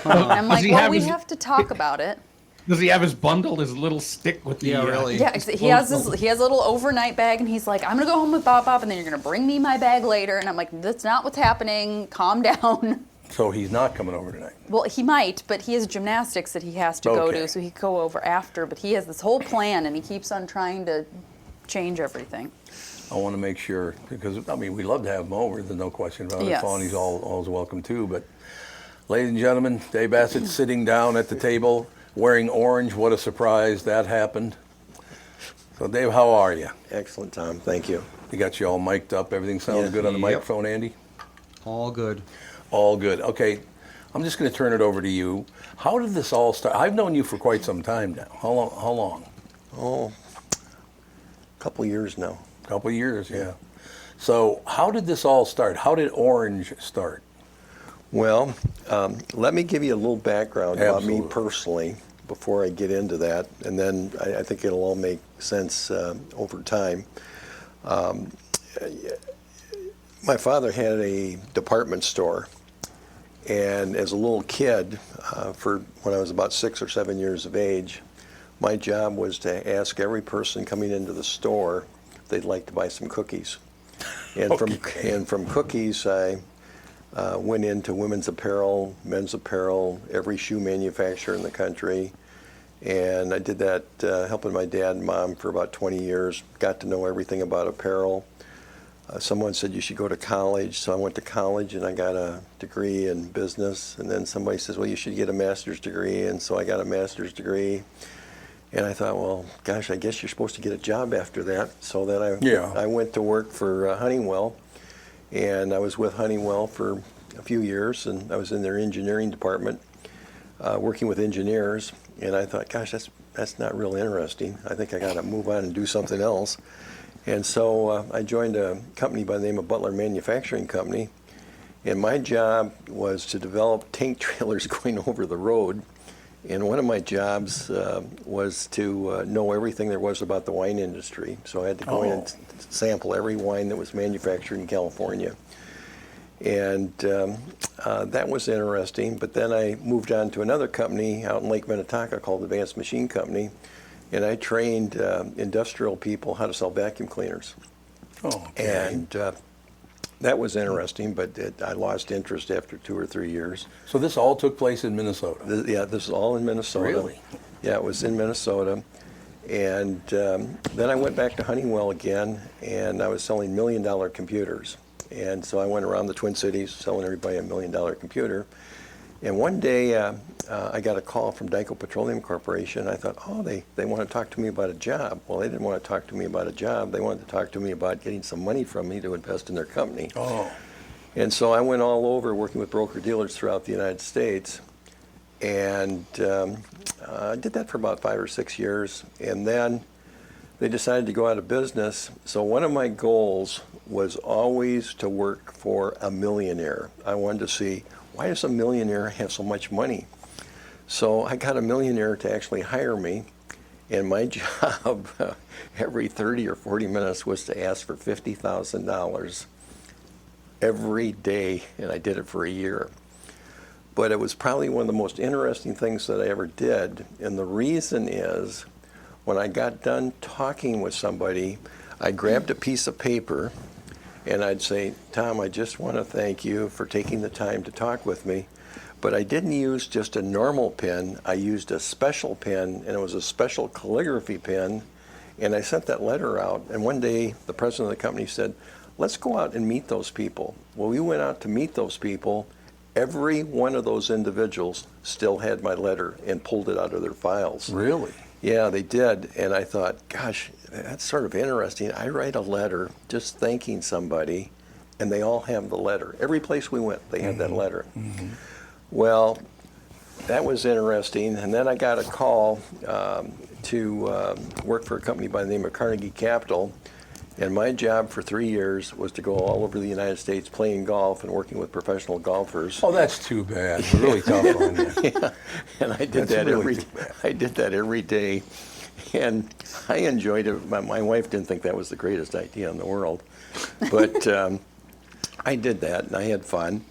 And I'm like, well, we have to talk about it. Does he have his bundle, his little stick with the... Yeah, really. Yeah, he has a little overnight bag, and he's like, I'm gonna go home with Bob, and then you're gonna bring me my bag later. And I'm like, that's not what's happening. Calm down. So he's not coming over tonight. Well, he might, but he has gymnastics that he has to go Okay. to, so he could go over after. But he has this whole plan, and he keeps on trying to change everything. I want to make sure, because, I mean, we love to have him over. There's no question about it. Yes. Fawny's always welcome, too. But, ladies and gentlemen, Dave Bassitt sitting down at the table, wearing orange. What a surprise that happened. So, Dave, how are you? Excellent, Tom. Thank you. We got you all mic'd up. Everything sounding Yeah. good on the Yep. microphone, Andy? All good. All good. Okay, I'm just going to turn it over to you. How did this all start? I've known you for quite some time now. How long? Oh, a couple years now. A couple of years, yeah. So how did this all start? How did Orange start? Well, let me give you a little background about me Absolutely. personally before I get into that, and then I think it'll all make sense over time. My father had a department store, and as a little kid, for when I was about 6 or 7 years of age, my job was to ask every person coming into the store if they'd like to buy some cookies. And Okay. from cookies, I went into women's apparel, men's apparel, every shoe manufacturer in the country. And I did that helping my dad and mom for about 20 years, got to know everything about apparel. Someone said you should go to college, so I went to college and I got a degree in business. And then somebody says, well, you should get a master's degree, and so I got a master's degree. And I thought, well, gosh, I guess you're supposed to get a job after that. So then I went to work for Honeywell, and I was with Honeywell for a few years, and I was in their engineering department, working with engineers. And I thought, gosh, that's not real interesting. I think I got to move on and do something else. And so I joined a company by the name of Butler Manufacturing Company, and my job was to develop tank trailers going over the road. And one of my jobs was to know everything there was about the wine industry. So I had to go in and sample every wine that was manufactured in California. And that was interesting. But then I moved on to another company out in Lake Minnetonka called Advanced Machine Company. And I trained industrial people how to sell vacuum cleaners. Oh, okay. And that was interesting, but I lost interest after 2 or 3 years. So this all took place in Minnesota? Yeah, this is all in Minnesota. Really? Yeah, it was in Minnesota. And then I went back to Honeywell again, and I was selling $1 million computers. And so I went around the Twin Cities selling everybody a $1 million computer. And one day I got a call from Dyco Petroleum Corporation. I thought, oh, they want to talk to me about a job. Well, they didn't want to talk to me about a job. They wanted to talk to me about getting some money from me to invest in their company. Oh. And so I went all over working with broker-dealers throughout the United States. And I did that for about 5 or 6 years. And then they decided to go out of business. So one of my goals was always to work for a millionaire. I wanted to see, why does a millionaire have so much money? So I got a millionaire to actually hire me, and my job every 30 or 40 minutes was to ask for $50,000 every day, and I did it for a year. But it was probably one of the most interesting things that I ever did, and the reason is, when I got done talking with somebody, I grabbed a piece of paper, and I'd say, Tom, I just want to thank you for taking the time to talk with me. But I didn't use just a normal pen. I used a special pen, and it was a special calligraphy pen. And I sent that letter out. And one day, the president of the company said, let's go out and meet those people. Well, we went out to meet those people. Every one of those individuals still had my letter and pulled it out of their files. Really? Yeah, they did. And I thought, gosh, that's sort of interesting. I write a letter just thanking somebody, and they all have the letter. Every place we went, they had that letter. Mm-hmm. Well, that was interesting. And then I got a call to work for a company by the name of Carnegie Capital. And my job for 3 years was to go all over the United States playing golf and working with professional golfers. Oh, that's too bad. It's really tough on you. Yeah, and I did That's that really too bad. I did that every day, and I enjoyed it. My wife didn't think that was the greatest idea in the world, but I did that, and I had fun.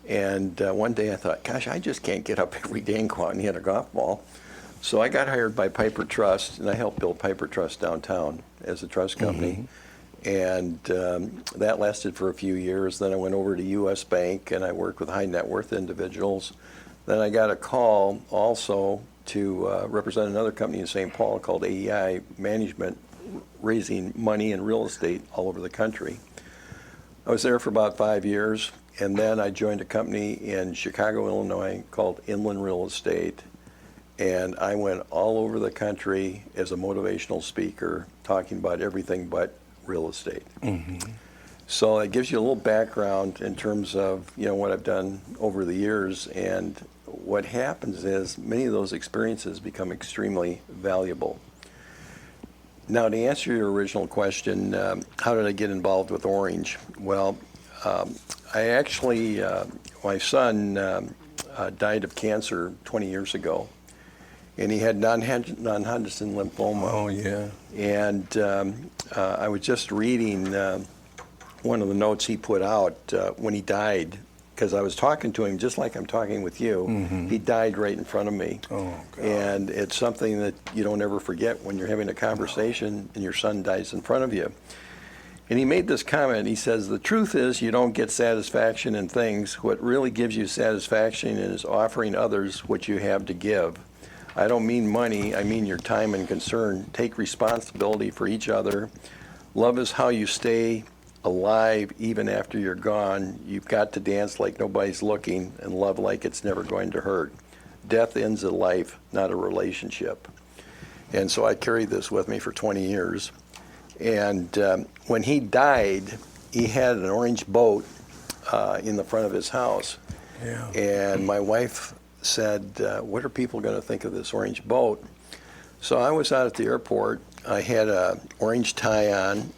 And one day I thought, gosh, I just can't get up every day and go out and hit a golf ball. So I got hired by Piper Trust, and I helped build Piper Trust downtown as a trust company. And that lasted for a few years. Then I went over to U.S. Bank, and I worked with high net worth individuals. Then I got a call also to represent another company in St. Paul called AEI Management, raising money in real estate all over the country. I was there for about 5 years, and then I joined a company in Chicago, Illinois called Inland Real Estate. And I went all over the country as a motivational speaker, talking about everything but real estate. So it gives you a little background in terms of what I've done over the years. And what happens is many of those experiences become extremely valuable. Now, to answer your original question, how did I get involved with Orange? Well, I actually, my son died of cancer 20 years ago. And he had non-Hodgkin lymphoma. Oh, yeah. And I was just reading one of the notes he put out when he died, because I was talking to him just like I'm talking with you. He died right in front of me. Oh, God. And it's something that you don't ever forget when you're having a conversation and your son dies in front of you. And he made this comment. He says, the truth is you don't get satisfaction in things. What really gives you satisfaction is offering others what you have to give. I don't mean money, I mean your time and concern. Take responsibility for each other. Love is how you stay alive even after you're gone. You've got to dance like nobody's looking and love like it's never going to hurt. Death ends a life, not a relationship. And so I carried this with me for 20 years. And when he died, he had an orange boat in the front of his house. Yeah. And my wife said, what are people going to think of this orange boat? So I was out at the airport. I had an orange tie on,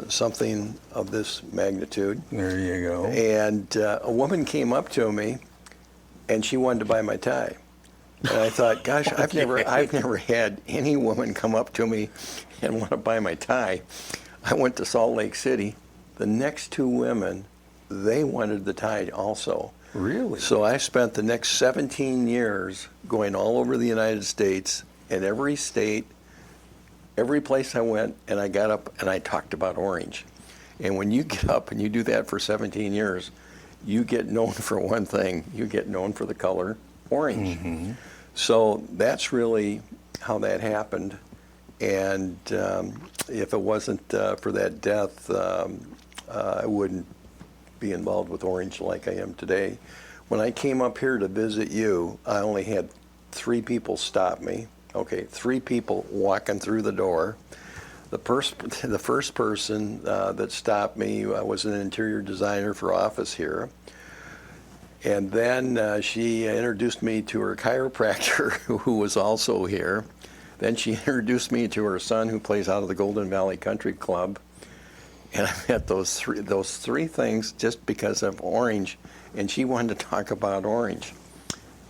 something of this magnitude. There you go. And a woman came up to me, and she wanted to buy my tie. And I thought, gosh, I've never had any woman come up to me and want to buy my tie. I went to Salt Lake City. The next two women, they wanted the tie also. Really? So I spent the next 17 years going all over the United States, in every state, every place I went, and I got up and I talked about Orange. And when you get up and you do that for 17 years, you get known for one thing. You get known for the color orange. So that's really how that happened. And if it wasn't for that death, I wouldn't be involved with Orange like I am today. When I came up here to visit you, I only had 3 people stop me. Okay, 3 people walking through the door. The first person that stopped me was an interior designer for office here. And then she introduced me to her chiropractor, who was also here. Then she introduced me to her son, who plays out of the Golden Valley Country Club. And I met those three things just because of Orange, and she wanted to talk about Orange.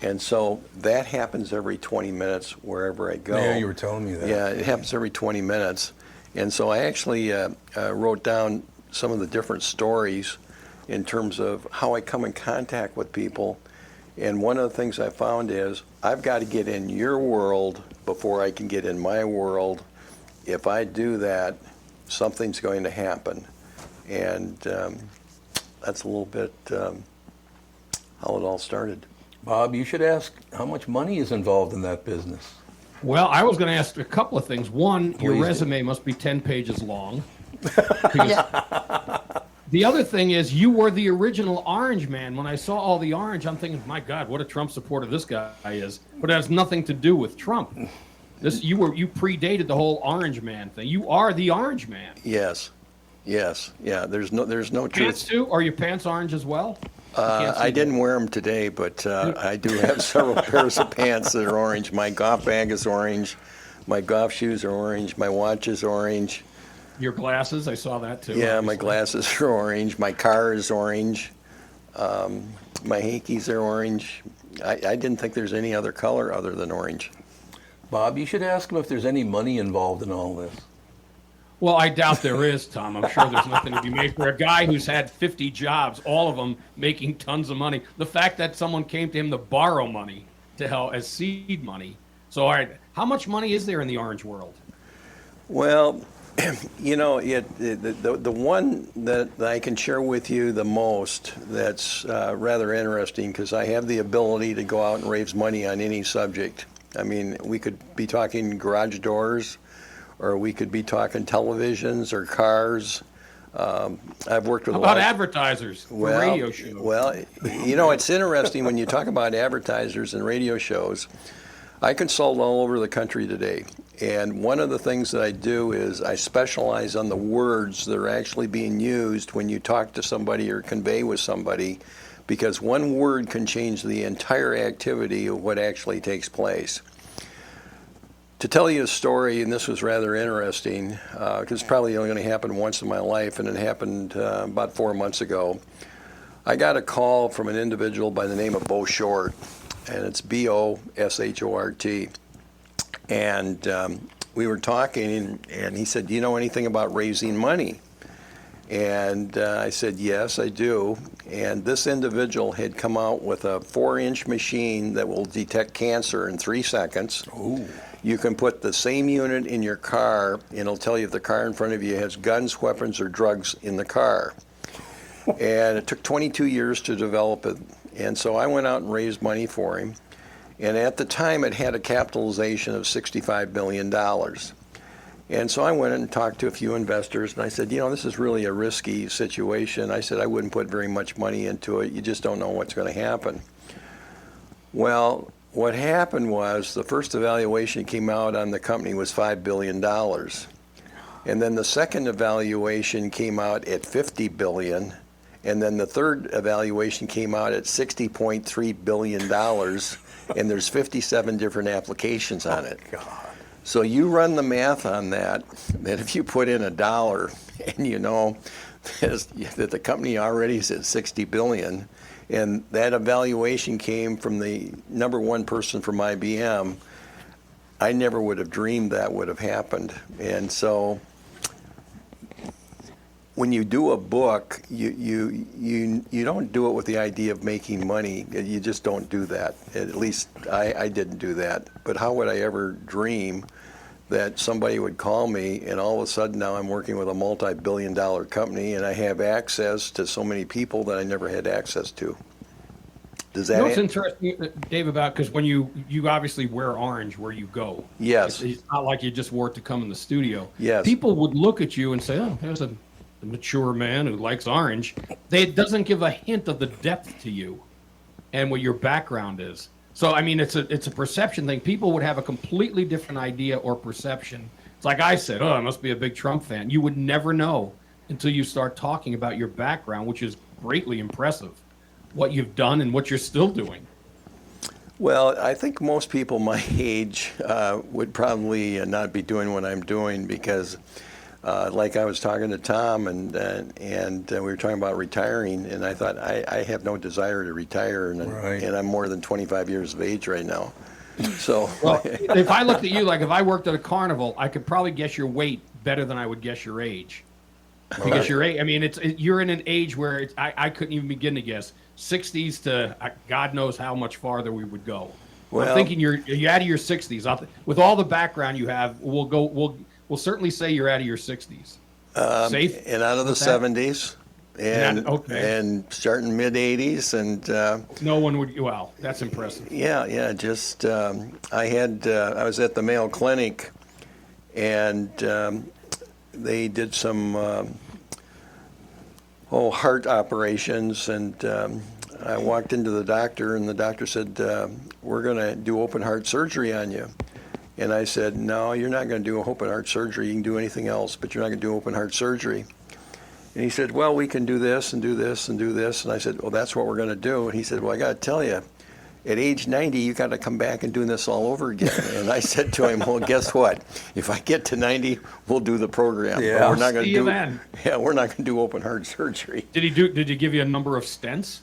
And so that happens every 20 minutes wherever I go. Yeah, you were telling me that. Yeah, it happens every 20 minutes. And so I actually wrote down some of the different stories in terms of how I come in contact with people. And one of the things I found is I've got to get in your world before I can get in my world. If I do that, something's going to happen. And that's a little bit how it all started. Bob, you should ask how much money is involved in that business. Well, I was going to ask a couple of things. One, your Please do. resume must be 10 pages long. The other thing is you were the original Orange Man. When I saw all the orange, I'm thinking, my God, what a Trump supporter this guy is. But it has nothing to do with Trump. You predated the whole Orange Man thing. You are the Orange Man. Yes, yeah. There's no Pants truth. too? Are your pants orange as well? can't see I that. didn't wear them today, but I do have several pairs of pants that are orange. My golf bag is orange. My golf shoes are orange. My watch is orange. Your glasses, I saw that too. Yeah, my obviously. glasses are orange. My car is orange. My hankies are orange. I didn't think there's any other color other than orange. Bob, you should ask him if there's any money involved in all this. Well, I doubt there is, Tom. I'm sure there's nothing to be made for a guy who's had 50 jobs, all of them making tons of money. The fact that someone came to him to borrow money to help as seed money. So, all right, how much money is there in the orange world? Well, you know, the one that I can share with you the most that's rather interesting, because I have the ability to go out and raise money on any subject. I mean, we could be talking garage doors, or we could be talking televisions or cars. I've worked with How a lot about of advertisers for radio shows? Well, you know, it's interesting when you talk about advertisers and radio shows. I consult all over the country today, and one of the things that I do is I specialize on the words that are actually being used when you talk to somebody or convey with somebody, because one word can change the entire activity of what actually takes place. To tell you a story, and this was rather interesting, because it's probably only going to happen once in my life, and it happened about 4 months ago. I got a call from an individual by the name of Bo Short, and it's Boshort. And we were talking, and he said, "Do you know anything about raising money?" And I said, "Yes, I do." And this individual had come out with a 4-inch machine that will detect cancer in 3 seconds. Ooh. You can put the same unit in your car, and it'll tell you if the car in front of you has guns, weapons, or drugs in the car. And it took 22 years to develop it. And so I went out and raised money for him. And at the time, it had a capitalization of $65 billion. And so I went and talked to a few investors, and I said, you know, this is really a risky situation. I said, I wouldn't put very much money into it. You just don't know what's going to happen. Well, what happened was the first evaluation came out on the company was $5 billion. And then the second evaluation came out at $50 billion. And then the third evaluation came out at $60.3 billion. And there's 57 different applications on it. So you run the math on that if you put in $1 and you know that the company already is at 60 billion, and that evaluation came from the number one person from IBM, I never would have dreamed that would have happened. And so when you do a book, you don't do it with the idea of making money. You just don't do that. At least I didn't do that. But how would I ever dream that somebody would call me and all of a sudden now I'm working with a multi-billion-dollar company and I have access to so many people that I never had access to? Does that? You know what's interesting, Dave, about, because when you obviously wear orange where you go. Yes. It's not like you just wore it to come in the studio. Yes. People would look at you and say, oh, there's a mature man who likes orange. It doesn't give a hint of the depth to you and what your background is. So, I mean, it's a perception thing. People would have a completely different idea or perception. It's like I said, oh, I must be a big Trump fan. You would never know until you start talking about your background, which is greatly impressive, what you've done and what you're still doing. Well, I think most people my age would probably not be doing what I'm doing because, like I was talking to Tom, and we were talking about retiring, and I thought I have no desire to retire, and I'm more than 25 years of age right now. So, well, if I looked at you, like if I worked at a carnival, I could probably guess your weight better than I would guess your age. Because your age, I mean, you're in an age where I couldn't even begin to guess. 60s to God knows how much farther we would go. Well, I'm thinking you're out of your 60s. With all the background you have, we'll certainly say you're out of your 60s. Safe? And out of the 70s. And starting mid 80s, and no one would. Well, that's impressive. Yeah. Just I was at the Mayo Clinic, and they did some heart operations, and I walked into the doctor, and the doctor said, "We're going to do open heart surgery on you." And I said, "No, you're not going to do open heart surgery. You can do anything else, but you're not going to do open heart surgery." And he said, well, we can do this and do this and do this. And I said, well, that's what we're going to do. And he said, well, I got to tell you, at age 90, you got to come back and do this all over again. And I said to him, well, guess what? If I get to 90, we'll do the program. Yeah. But we're not going See to you do. then. Yeah, we're not going to do open heart surgery. Did you give you a number of stents?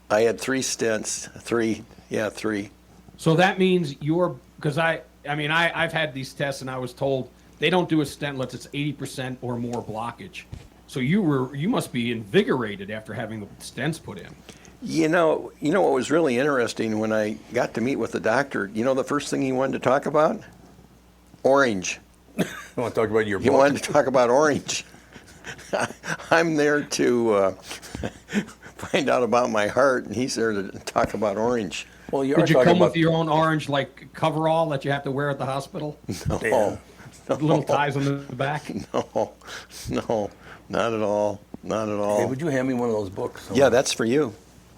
I had 3 stents. 3. Yeah, 3. So that means because I've had these tests and I was told they don't do a stent unless it's 80% or more blockage. So you must be invigorated after having the stents put in. You know what was really interesting when I got to meet with the doctor, you know the first thing he wanted to talk about? Orange. You want to talk about your He book? wanted to talk about orange. I'm there to find out about my heart, and he's there to talk about orange. Well, you are Did you talking come about with your own orange coverall that you have to wear at the hospital? No, Yeah. Little ties on the back? no, not at all. Not at all. Hey, would you hand me one of those books? Yeah, that's for you.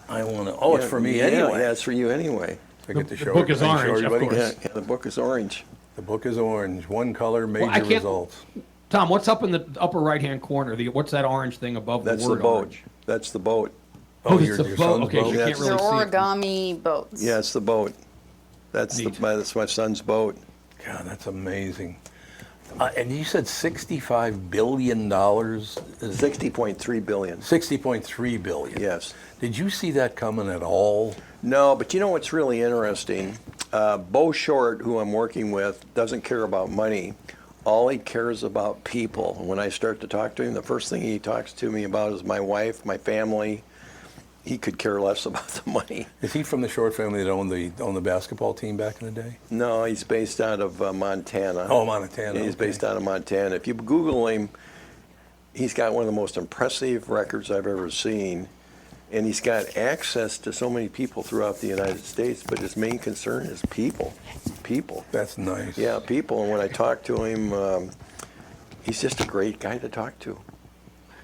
I want to. Oh, it's for me Yeah, anyway. Yeah, it's for you anyway. I get to The show book is everybody- show orange, of everybody. course. Yeah, the book is orange. The book is orange. One color, major I can't- results. Tom, what's up in the upper right-hand corner? What's that orange thing above That's the the word boat. orange? That's the boat. Oh, it's your the son's boat. Okay, boat? you Yes. can't really They're see it. origami boats. Yeah, it's the boat. That's Neat. that's my son's boat. God, that's amazing. And you said $65 billion? Is 60.3 billion. 60.3 billion. Yes. Did you see that coming at all? No, but you know what's really interesting? Bo Short, who I'm working with, doesn't care about money. All he cares about people. And when I start to talk to him, the first thing he talks to me about is my wife, my family. He could care less about the money. Is he from the Short family that owned the basketball team back in the day? No, he's based out of Montana. Oh, Montana. He's okay. based out of Montana. If you Google him, he's got one of the most impressive records I've ever seen. And he's got access to so many people throughout the United States, but his main concern is people. People. That's nice. Yeah, people. And when I talk to him, he's just a great guy to talk to.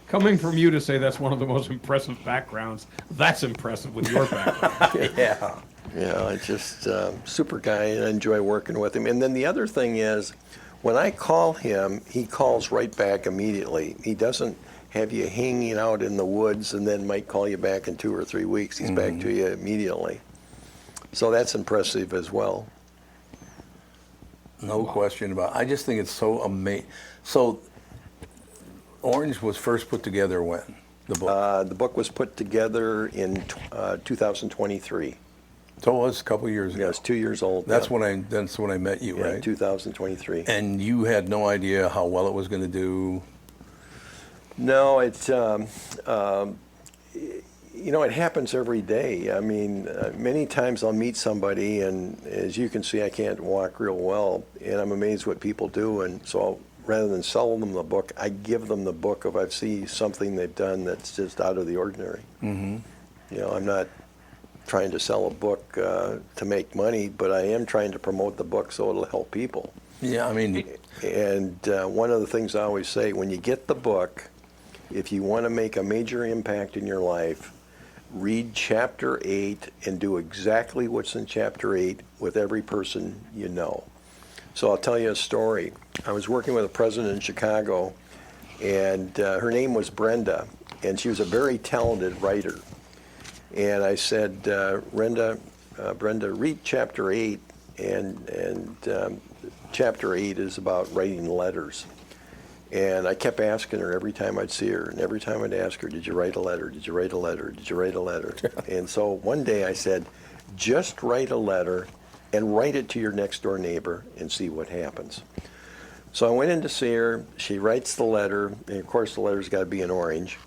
Coming from you to say that's one of the most impressive backgrounds, that's impressive with your background. Yeah. Yeah, it's just super guy, and I enjoy working with him. And then the other thing is, when I call him, he calls right back immediately. He doesn't have you hanging out in the woods and then might call you back in 2 or 3 weeks. He's back to you immediately. So that's impressive as well. No question about it. I just think it's so amazing. So, Orange was first put together when? The book? The book was put together in 2023. So it was a couple years ago. Yeah, it's 2 years old. That's yeah. when I met you, Yeah, right? 2023. And you had no idea how well it was going to do. No, it's it happens every day. I mean, many times I'll meet somebody, and as you can see, I can't walk real well, and I'm amazed what people do. And so, rather than sell them the book, I give them the book if I see something they've done that's just out of the ordinary. Mm-hmm. I'm not trying to sell a book to make money, but I am trying to promote the book so it'll help people. Yeah, I mean, And one of the things I always say, when you get the book, if you want to make a major impact in your life, read chapter 8 and do exactly what's in chapter 8 with every person you know. So I'll tell you a story. I was working with a president in Chicago, and her name was Brenda, and she was a very talented writer. And I said, Brenda, read chapter 8, and chapter 8 is about writing letters. And I kept asking her every time I'd see her, and every time I'd ask her, did you write a letter? Did you write a letter? Did you write a letter? And so one day I said, just write a letter and write it to your next door neighbor and see what happens. So I went in to see her. She writes the letter, and of course the letter's got to be in orange.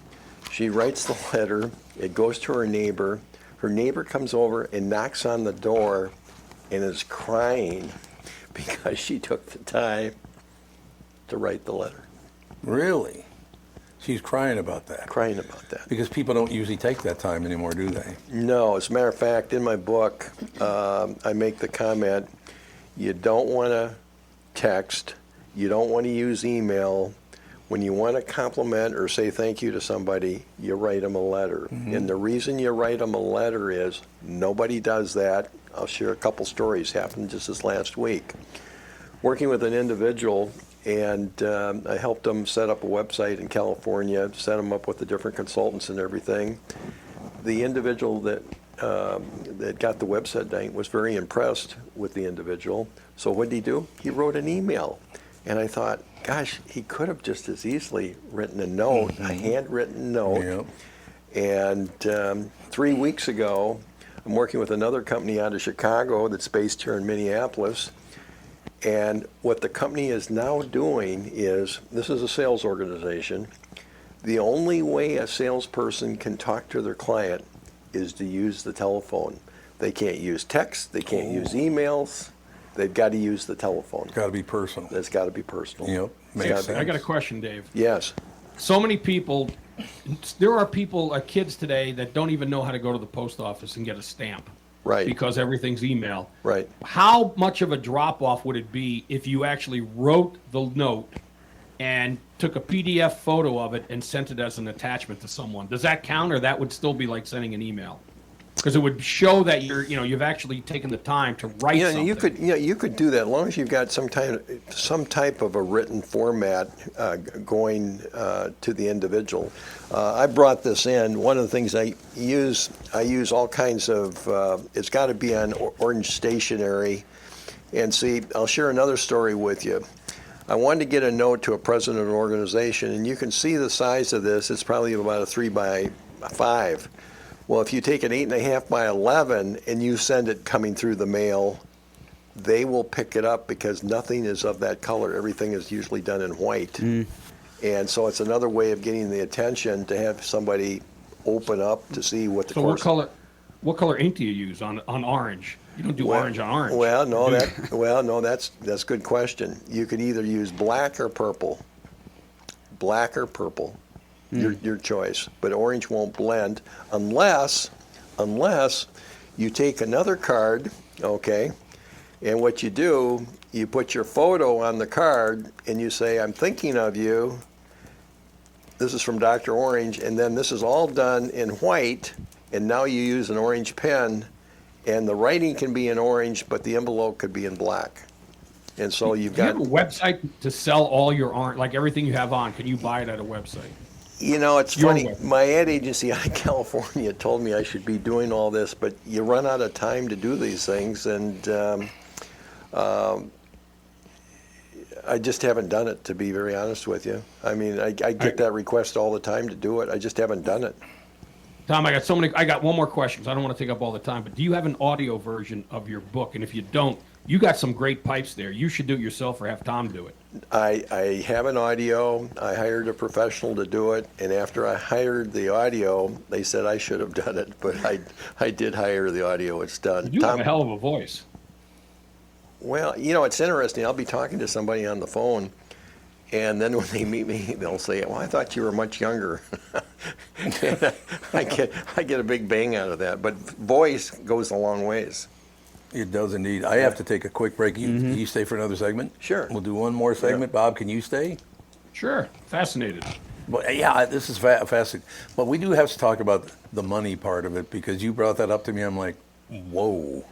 She writes the letter. It goes to her neighbor. Her neighbor comes over and knocks on the door and is crying because she took the time to write the letter. really? She's crying about that. Crying about that. Because people don't usually take that time anymore, do they? No, as a matter of fact, in my book, I make the comment, you don't want to text, you don't want to use email. When you want to compliment or say thank you to somebody, you write them a letter. And the reason you write them a letter is nobody does that. I'll share a couple stories happened just this last week. Working with an individual, and I helped them set up a website in California, set them up with the different consultants and everything. The individual that got the website done was very impressed with the individual. So what did he do? He wrote an email. And I thought, gosh, he could have just as easily written a note, a handwritten note. And 3 weeks ago, I'm working with another company out of Chicago that's based here in Minneapolis. And what the company is now doing is, this is a sales organization, the only way a salesperson can talk to their client is to use the telephone. They can't use text, they can't use emails, they've got to use the telephone. Got to be personal. It's got to be personal. Yep, makes sense. I got a question, Dave. Yes. So many people, there are people, kids today that don't even know how to go to the post office and get a stamp. Right. Because everything's email. Right. How much of a drop-off would it be if you actually wrote the note and took a PDF photo of it and sent it as an attachment to someone? Does that count, or that would still be like sending an email? Because it would show that you've actually taken the time to write something. You could do that as long as you've got some type of a written format going to the individual. I brought this in. One of the things I use all kinds of. It's got to be on orange stationery. And see, I'll share another story with you. I wanted to get a note to a president of an organization, and you can see the size of this. It's probably about a 3 by 5. Well, if you take an 8.5 by 11 and you send it coming through the mail, they will pick it up because nothing is of that color. Everything is usually done in white. And so it's another way of getting the attention to have somebody open up to see what the course. What color ink do you use on orange? You don't do orange on orange. Well, no, that's a good question. You could either use black or purple. Black or purple. Your choice. But orange won't blend unless you take another card, okay, and what you do, you put your photo on the card and you say, I'm thinking of you. This is from Dr. Orange, and then this is all done in white, and now you use an orange pen, and the writing can be in orange, but the envelope could be in black. And so you've got. Do you have a website to sell all your orange, like everything you have on? Can you buy it at a website? You know, it's funny. My ad agency out of California told me I should be doing all this, but you run out of time to do these things, and I just haven't done it, to be very honest with you. I mean, I get that request all the time to do it. I just haven't done it. Tom, I got one more question, so I don't want to take up all the time, but do you have an audio version of your book? And if you don't, you got some great pipes there. You should do it yourself or have Tom do it. I have an audio. I hired a professional to do it, and after I hired the audio, they said I should have done it, but I did hire the audio. It's done. You have a hell of a voice. Well, you know, it's interesting. I'll be talking to somebody on the phone, and then when they meet me, they'll say, well, I thought you were much younger. I get a big bang out of that, but voice goes a long ways. It does indeed. I have to take a quick break. Can you stay for another segment? Sure. We'll do one more segment. Yeah. Bob, can you stay? Sure. Fascinated. But yeah, this is fascinating. But we do have to talk about the money part of it, because you brought that up to me. I'm like, whoa.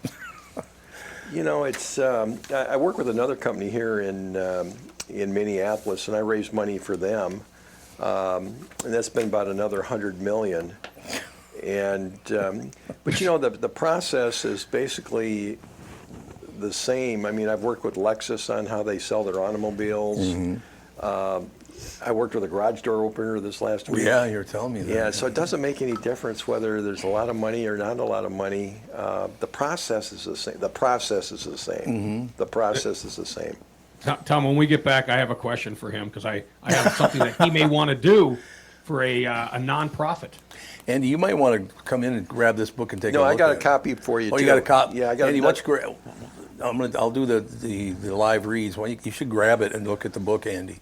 You know, it's. I work with another company here in Minneapolis, and I raise money for them, and that's been about another $100 million. And but you know, the process is basically the same. I mean, I've worked with Lexus on how they sell their automobiles. I worked with a garage door opener this last week. Yeah, you're telling me that. Yeah, so it doesn't make any difference whether there's a lot of money or not a lot of money. The process is the same. The process is the same. The process is the same. Tom, when we get back, I have a question for him, because I have something that he may want to do for a nonprofit. Andy, you might want to come in and grab this book and take a look at it. No, I got a copy for you, too. Oh, you got a copy? Yeah, I got Andy, I'll do the live reads. Well, you should grab it and look at the book, Andy,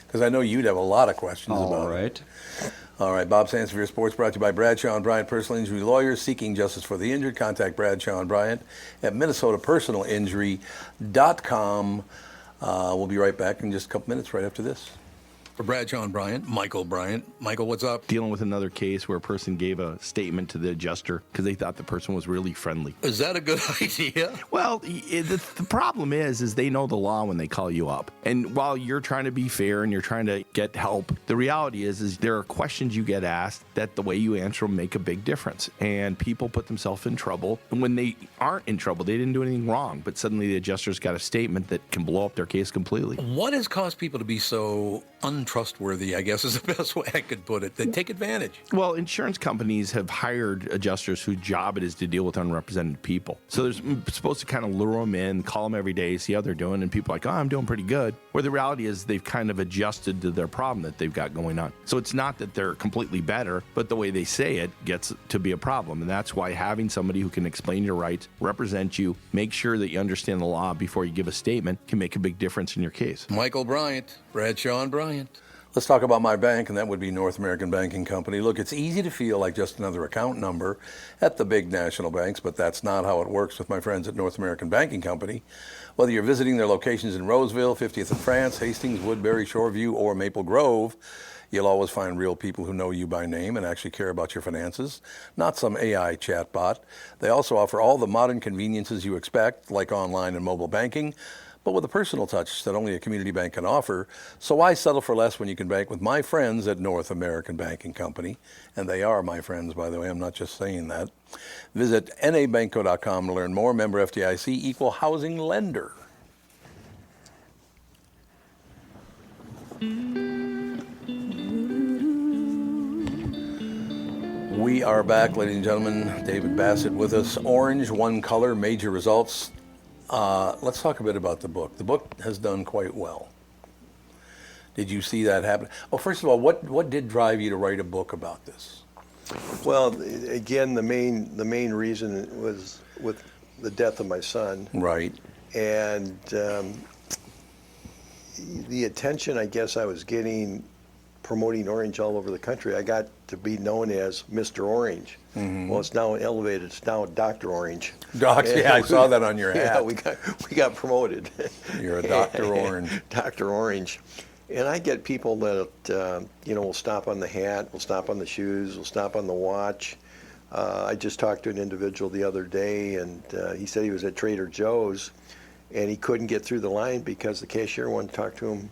because I know you'd have a lot of questions about it. All right. All right, Bob Sands for your sports, brought to you by Bradshaw and Bryant Personal Injury Lawyers, seeking justice for the injured. Contact Bradshaw and Bryant at minnesotapersonalinjury.com. We'll be right back in just a couple minutes right after this. For Brad, John Bryant, Michael Bryant. Michael, what's up? Dealing with another case where a person gave a statement to the adjuster because they thought the person was really friendly. Is that a good idea? Well, the problem is they know the law when they call you up. And while you're trying to be fair and you're trying to get help, the reality is there are questions you get asked that the way you answer them make a big difference. And people put themselves in trouble. And when they aren't in trouble, they didn't do anything wrong. But suddenly the adjuster's got a statement that can blow up their case completely. What has caused people to be so untrustworthy, I guess is the best way I could put it? They take advantage. Well, insurance companies have hired adjusters whose job it is to deal with unrepresented people. So they're supposed to kind of lure them in, call them every day, see how they're doing, and people are like, oh, I'm doing pretty good. Where the reality is they've kind of adjusted to their problem that they've got going on. So it's not that they're completely better, but the way they say it gets to be a problem. And that's why having somebody who can explain your rights, represent you, make sure that you understand the law before you give a statement can make a big difference in your case. Michael Bryant, Bradshaw and Bryant. Let's talk about my bank, and that would be North American Banking Company. Look, it's easy to feel like just another account number at the big national banks, but that's not how it works with my friends at North American Banking Company. Whether you're visiting their locations in Roseville, 50th and France, Hastings, Woodbury, Shoreview, or Maple Grove, you'll always find real people who know you by name and actually care about your finances, not some AI chatbot. They also offer all the modern conveniences you expect, like online and mobile banking, but with a personal touch that only a community bank can offer. So why settle for less when you can bank with my friends at North American Banking Company? And they are my friends, by the way. I'm not just saying that. Visit nabanco.com to learn more. Member FDIC, equal housing lender. We are back, ladies and gentlemen. David Bassitt with us. Orange, one color, major results. Let's talk a bit about the book. The book has done quite well. Did you see that happen? Oh, first of all, what did drive you to write a book about this? Well, again, the main reason was with the death of my son. Right. And the attention I guess I was getting promoting Orange all over the country, I got to be known as Mr. Orange. Mm-hmm. Well, it's now elevated. It's now Dr. Orange. Yeah, I saw that on your hat. Yeah, we got promoted. You're a Dr. Orange. Dr. Orange. And I get people that, will stop on the hat, will stop on the shoes, will stop on the watch. I just talked to an individual the other day, and he said he was at Trader Joe's, and he couldn't get through the line because the cashier wanted to talk to him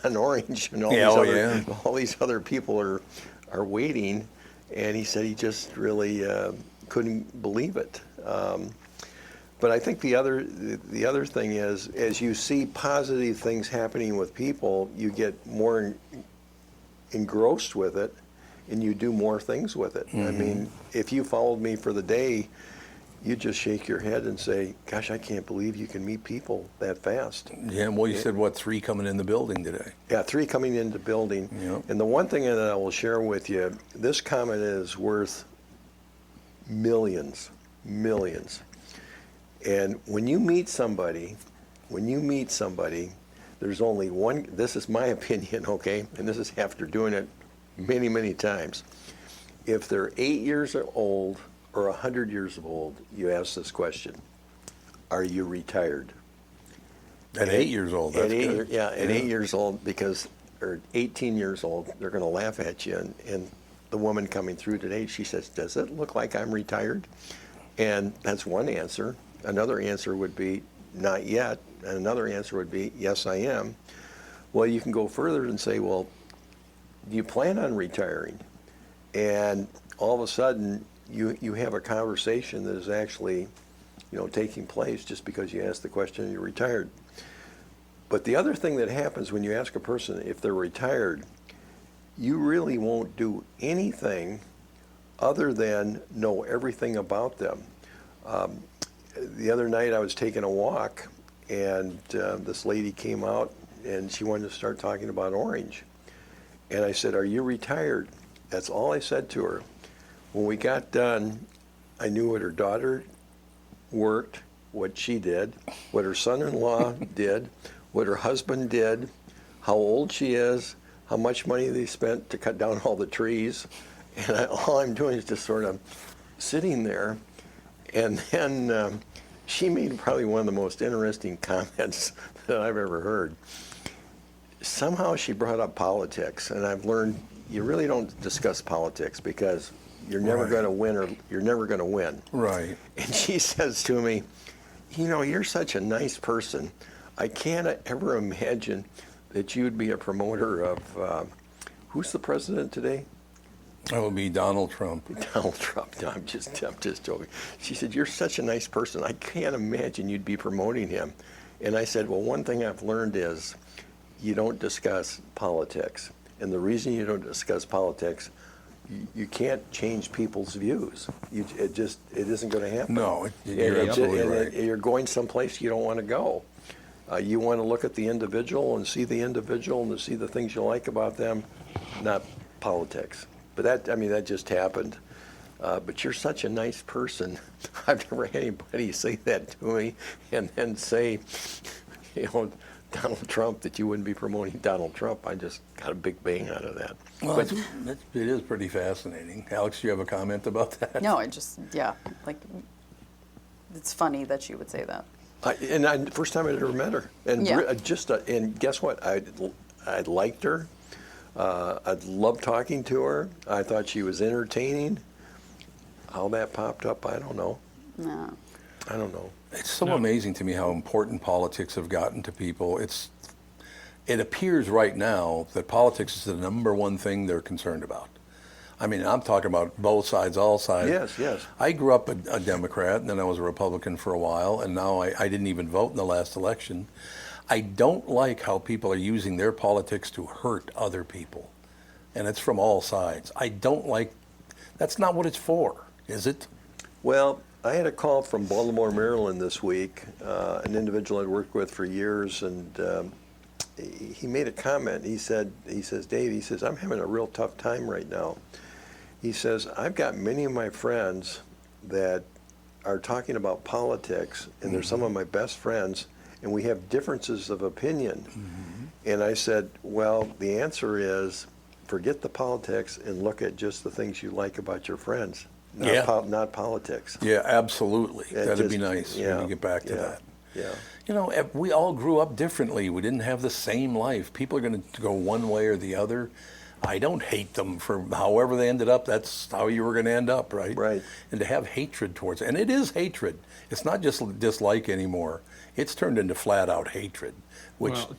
on Orange, and all these other people are waiting, and he said he just really couldn't believe it. But I think the other thing is, as you see positive things happening with people, you get more engrossed with it, and you do more things with it. Mm-hmm. I mean, if you followed me for the day, you just shake your head and say, gosh, I can't believe you can meet people that fast. Yeah, well, you said, 3 coming in the building today? Yeah, 3 coming into the building. Yep. And the one thing that I will share with you, this comment is worth millions. And when you meet somebody, there's only one, this is my opinion, okay? And this is after doing it many, many times. If they're 8 years old, or 100 years old, you ask this question: are you retired? At 8 years old, that's good. Yeah, at 8 years old, or 18 years old, they're going to laugh at you. And the woman coming through today, she says, does it look like I'm retired? And that's one answer. Another answer would be, not yet. And another answer would be, yes, I am. Well, you can go further and say, well, do you plan on retiring? And all of a sudden, you have a conversation that is actually, taking place just because you asked the question, are you retired? But the other thing that happens when you ask a person if they're retired, you really won't do anything other than know everything about them. The other night I was taking a walk, and this lady came out, and she wanted to start talking about Orange. And I said, are you retired? That's all I said to her. When we got done, I knew what her daughter worked, what she did, what her son-in-law did, what her husband did, how old she is, how much money they spent to cut down all the trees. And all I'm doing is just sort of sitting there. And then she made probably one of the most interesting comments that I've ever heard. somehow she brought up politics, and I've learned you really don't discuss politics because you're never Right. going to win, or you're never going to win. Right. And she says to me, you know, you're such a nice person. I can't ever imagine that you'd be a promoter of, who's the president today? That would be Donald Trump. Donald Trump. No, I'm just joking. She said, you're such a nice person. I can't imagine you'd be promoting him. And I said, well, one thing I've learned is you don't discuss politics. And the reason you don't discuss politics, you can't change people's views. It isn't going to happen. No, you're absolutely right. You're going someplace you don't want to go. You want to look at the individual and see the individual and to see the things you like about them, not politics. But that just happened. But you're such a nice person. I've never had anybody say that to me and then say, you know, Donald Trump, that you wouldn't be promoting Donald Trump. I just got a big bang out of that. Well, But- it is pretty fascinating. Alex, do you have a comment about that? No, like, it's funny that she would say that. First time I'd ever met her, and Yeah. and guess what? I liked her. I loved talking to her. I thought she was entertaining. How that popped up, I don't know. No. I don't know. It's so amazing to me how important politics have gotten to people. It appears right now that politics is the number one thing they're concerned about. I mean, I'm talking about both sides, all sides. Yes, yes. I grew up a Democrat, and then I was a Republican for a while, and now I didn't even vote in the last election. I don't like how people are using their politics to hurt other people, and it's from all sides. I don't like. That's not what it's for, is it? Well, I had a call from Baltimore, Maryland this week, an individual I'd worked with for years, and he made a comment. He says, Dave, I'm having a real tough time right now. He says, I've got many of my friends that are talking about politics, and they're some of my best friends, and we have differences of opinion. And I said, well, the answer is forget the politics and look at just the things you like about your friends, not politics. Yeah, absolutely. That'd be just- nice when you get back to that. Yeah. You know, we all grew up differently. We didn't have the same life. People are going to go one way or the other. I don't hate them for however they ended up. That's how you were going to end up, right? Right. And to have hatred towards it. And it is hatred. It's not just dislike anymore. It's turned into flat-out hatred, which... Well,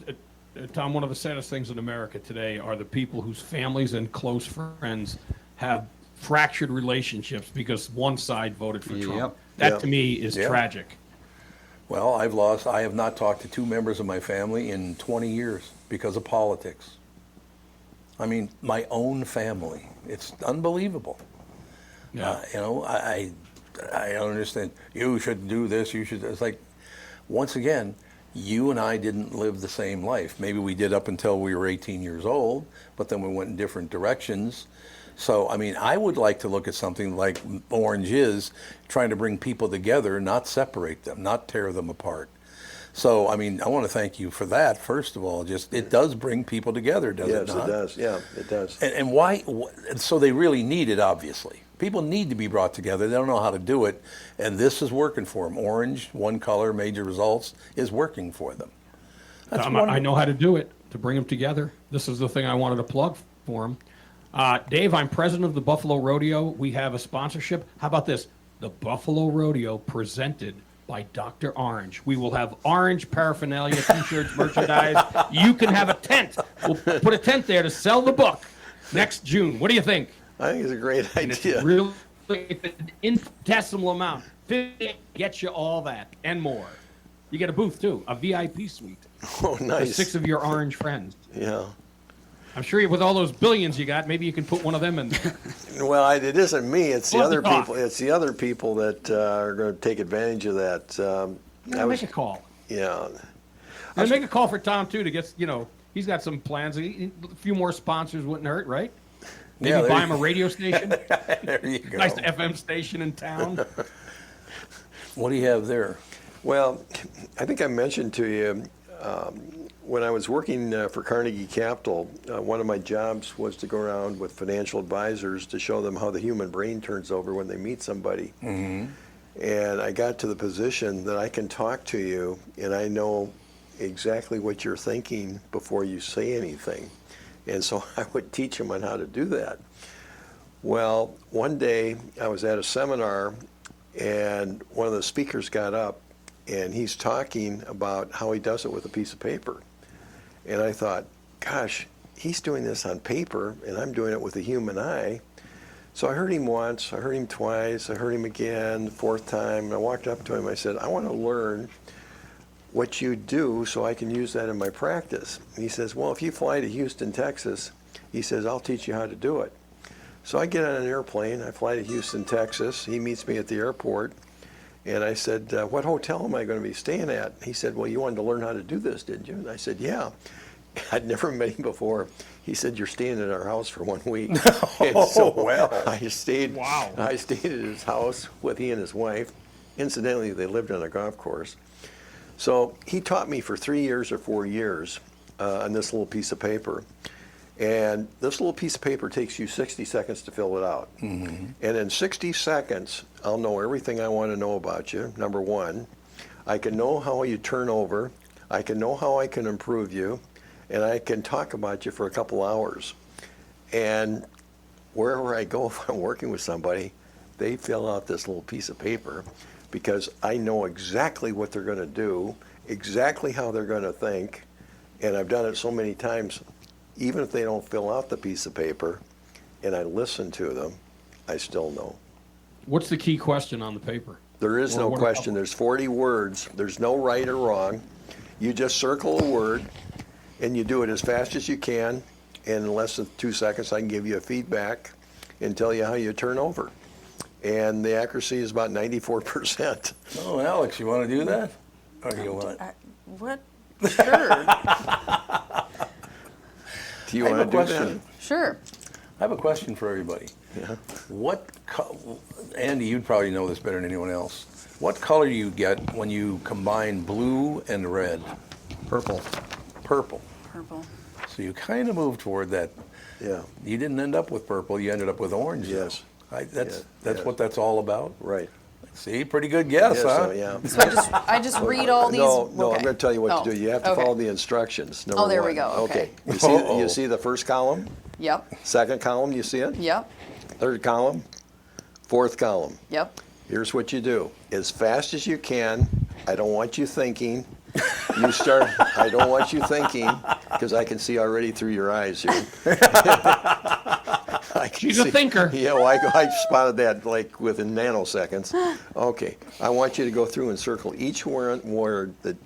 Tom, one of the saddest things in America today are the people whose families and close friends have fractured relationships because one side voted for Trump. Yep. That Yep. to me is Yeah. tragic. Well, I have not talked to two members of my family in 20 years because of politics. I mean, my own family. It's unbelievable. Yeah. You know, I don't understand. You should do this. You should. It's like, once again, you and I didn't live the same life. Maybe we did up until we were 18 years old, but then we went in different directions. So, I mean, I would like to look at something like Orange is, trying to bring people together, not separate them, not tear them apart. So, I mean, I want to thank you for that, first of all. Just, it does bring people together, does it Yes, not? it does. Yeah, it does. And why? So they really need it, obviously. People need to be brought together. They don't know how to do it, and this is working for them. Orange, one color, major results, is working for them. That's Tom, wonderful. I know how to do it, to bring them together. This is the thing I wanted to plug for them. Dave, I'm president of the Buffalo Rodeo. We have a sponsorship. How about this? The Buffalo Rodeo presented by Dr. Orange. We will have orange paraphernalia, t-shirts, merchandise. You can have a tent. We'll put a tent there to sell the book next June. What do you think? I think it's a great And it's idea. really it's an infinitesimal amount. 50 gets you all that and more. You get a booth too, a VIP suite. Oh, For nice. 6 of your orange friends. Yeah. I'm sure with all those billions you got, maybe you can put one of them in there. Well, it isn't me. It's the Love other to talk. people. It's the other people that are going to take advantage of that. Make a call. Yeah. And make a call for Tom too to get, he's got some plans. A few more sponsors wouldn't hurt, right? Maybe Yeah, there buy you- him a radio station. There you go. Nice FM station in town. What do you have there? Well, I think I mentioned to you when I was working for Carnegie Capital, one of my jobs was to go around with financial advisors to show them how the human brain turns over when they meet somebody. Mm-hmm. And I got to the position that I can talk to you, and I know exactly what you're thinking before you say anything. And so I would teach them on how to do that. Well, one day I was at a seminar and one of the speakers got up and he's talking about how he does it with a piece of paper. And I thought, gosh, he's doing this on paper and I'm doing it with a human eye. So I heard him once, I heard him twice, I heard him again, the fourth time, and I walked up to him, I said, I want to learn what you do so I can use that in my practice. And he says, well, if you fly to Houston, Texas, he says, I'll teach you how to do it. So I get on an airplane, I fly to Houston, Texas, he meets me at the airport, and I said, what hotel am I going to be staying at? He said, well, you wanted to learn how to do this, didn't you? And I said, yeah. I'd never met him before. He said, you're staying at our house for 1 week. And so well. I stayed Wow. at his house with he and his wife. Incidentally, they lived on a golf course. So he taught me for 3 years or 4 years on this little piece of paper. And this little piece of paper takes you 60 seconds to fill it out. Mm-hmm. And in 60 seconds, I'll know everything I want to know about you, number one. I can know how you turn over. I can know how I can improve you. And I can talk about you for a couple hours. And wherever I go, if I'm working with somebody, they fill out this little piece of paper because I know exactly what they're going to do, exactly how they're going to think. And I've done it so many times, even if they don't fill out the piece of paper and I listen to them, I still know. What's the key question on the paper? There is Or no what question. about- There's 40 words. There's no right or wrong. You just circle a word and you do it as fast as you can. And in less than 2 seconds, I can give you a feedback and tell you how you turn over. And the accuracy is about 94%. Oh, Alex, you want to do that? Or do you want? What? Sure. Do you I have want a to do question. Sure. I have a question for everybody. that? Andy, you'd probably know this better than anyone else. What color do you get when you combine blue and red? Purple. Purple. Purple. So you kind of moved toward that. Yeah, You didn't end up with purple. You ended up with orange. though. Yes. That's yes. what that's all about. right. See, pretty good guess, Yes, huh? yeah. So I just read all these. No, okay. I'm going to tell you what Oh, to do. You have to okay. follow the instructions. Number Oh, there we one. go, okay. Okay. You see the first column? Yep. Second column, you see it? Yep. Third column? Fourth column. Yep. Here's what you do. As fast as you can, I don't want you thinking. You start, I don't want you thinking, because I can see already through your eyes here. I can She's a thinker. Yeah, well, I spotted that like within nanoseconds. Okay, I want you to go through and circle each word that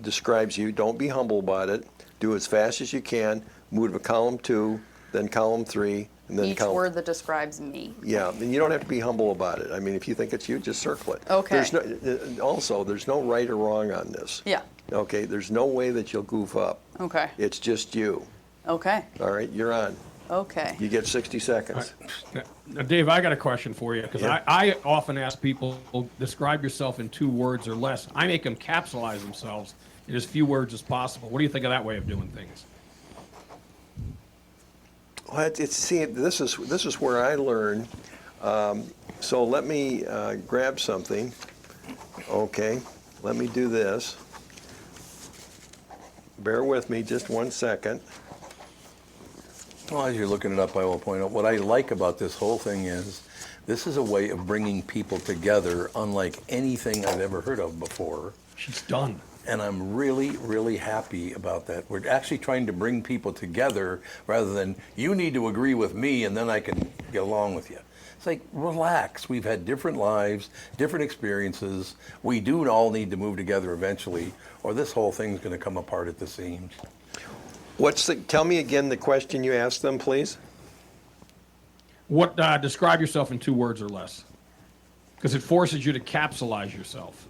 describes you. Don't be humble about it. Do it as fast as you can. Move to column 2, then column 3, and then Each column. word that describes me. Yeah, and you don't have to be humble about it. I mean, if you think it's you, just circle it. Okay. There's no right or wrong on this. Yeah. Okay, there's no way that you'll goof up. Okay. It's just you. Okay. All right, you're on. Okay. You get 60 seconds. Now, Dave, I got a question for you because Yeah. I often ask people, describe yourself in 2 words or less. I make them capsulize themselves in as few words as possible. What do you think of that way of doing things? Well, see, this is where I learn. So let me grab something. Okay, let me do this. Bear with me just 1 second. Well, as you're looking it up, I will point out what I like about this whole thing is this is a way of bringing people together unlike anything I've ever heard of before. She's done. And I'm really, really happy about that. We're actually trying to bring people together rather than you need to agree with me and then I can get along with you. It's like, relax. We've had different lives, different experiences. We do all need to move together eventually, or this whole thing's going to come apart at the seams. Tell me again the question you asked them, please. What describe yourself in 2 words or less? Because it forces you to capsulize yourself.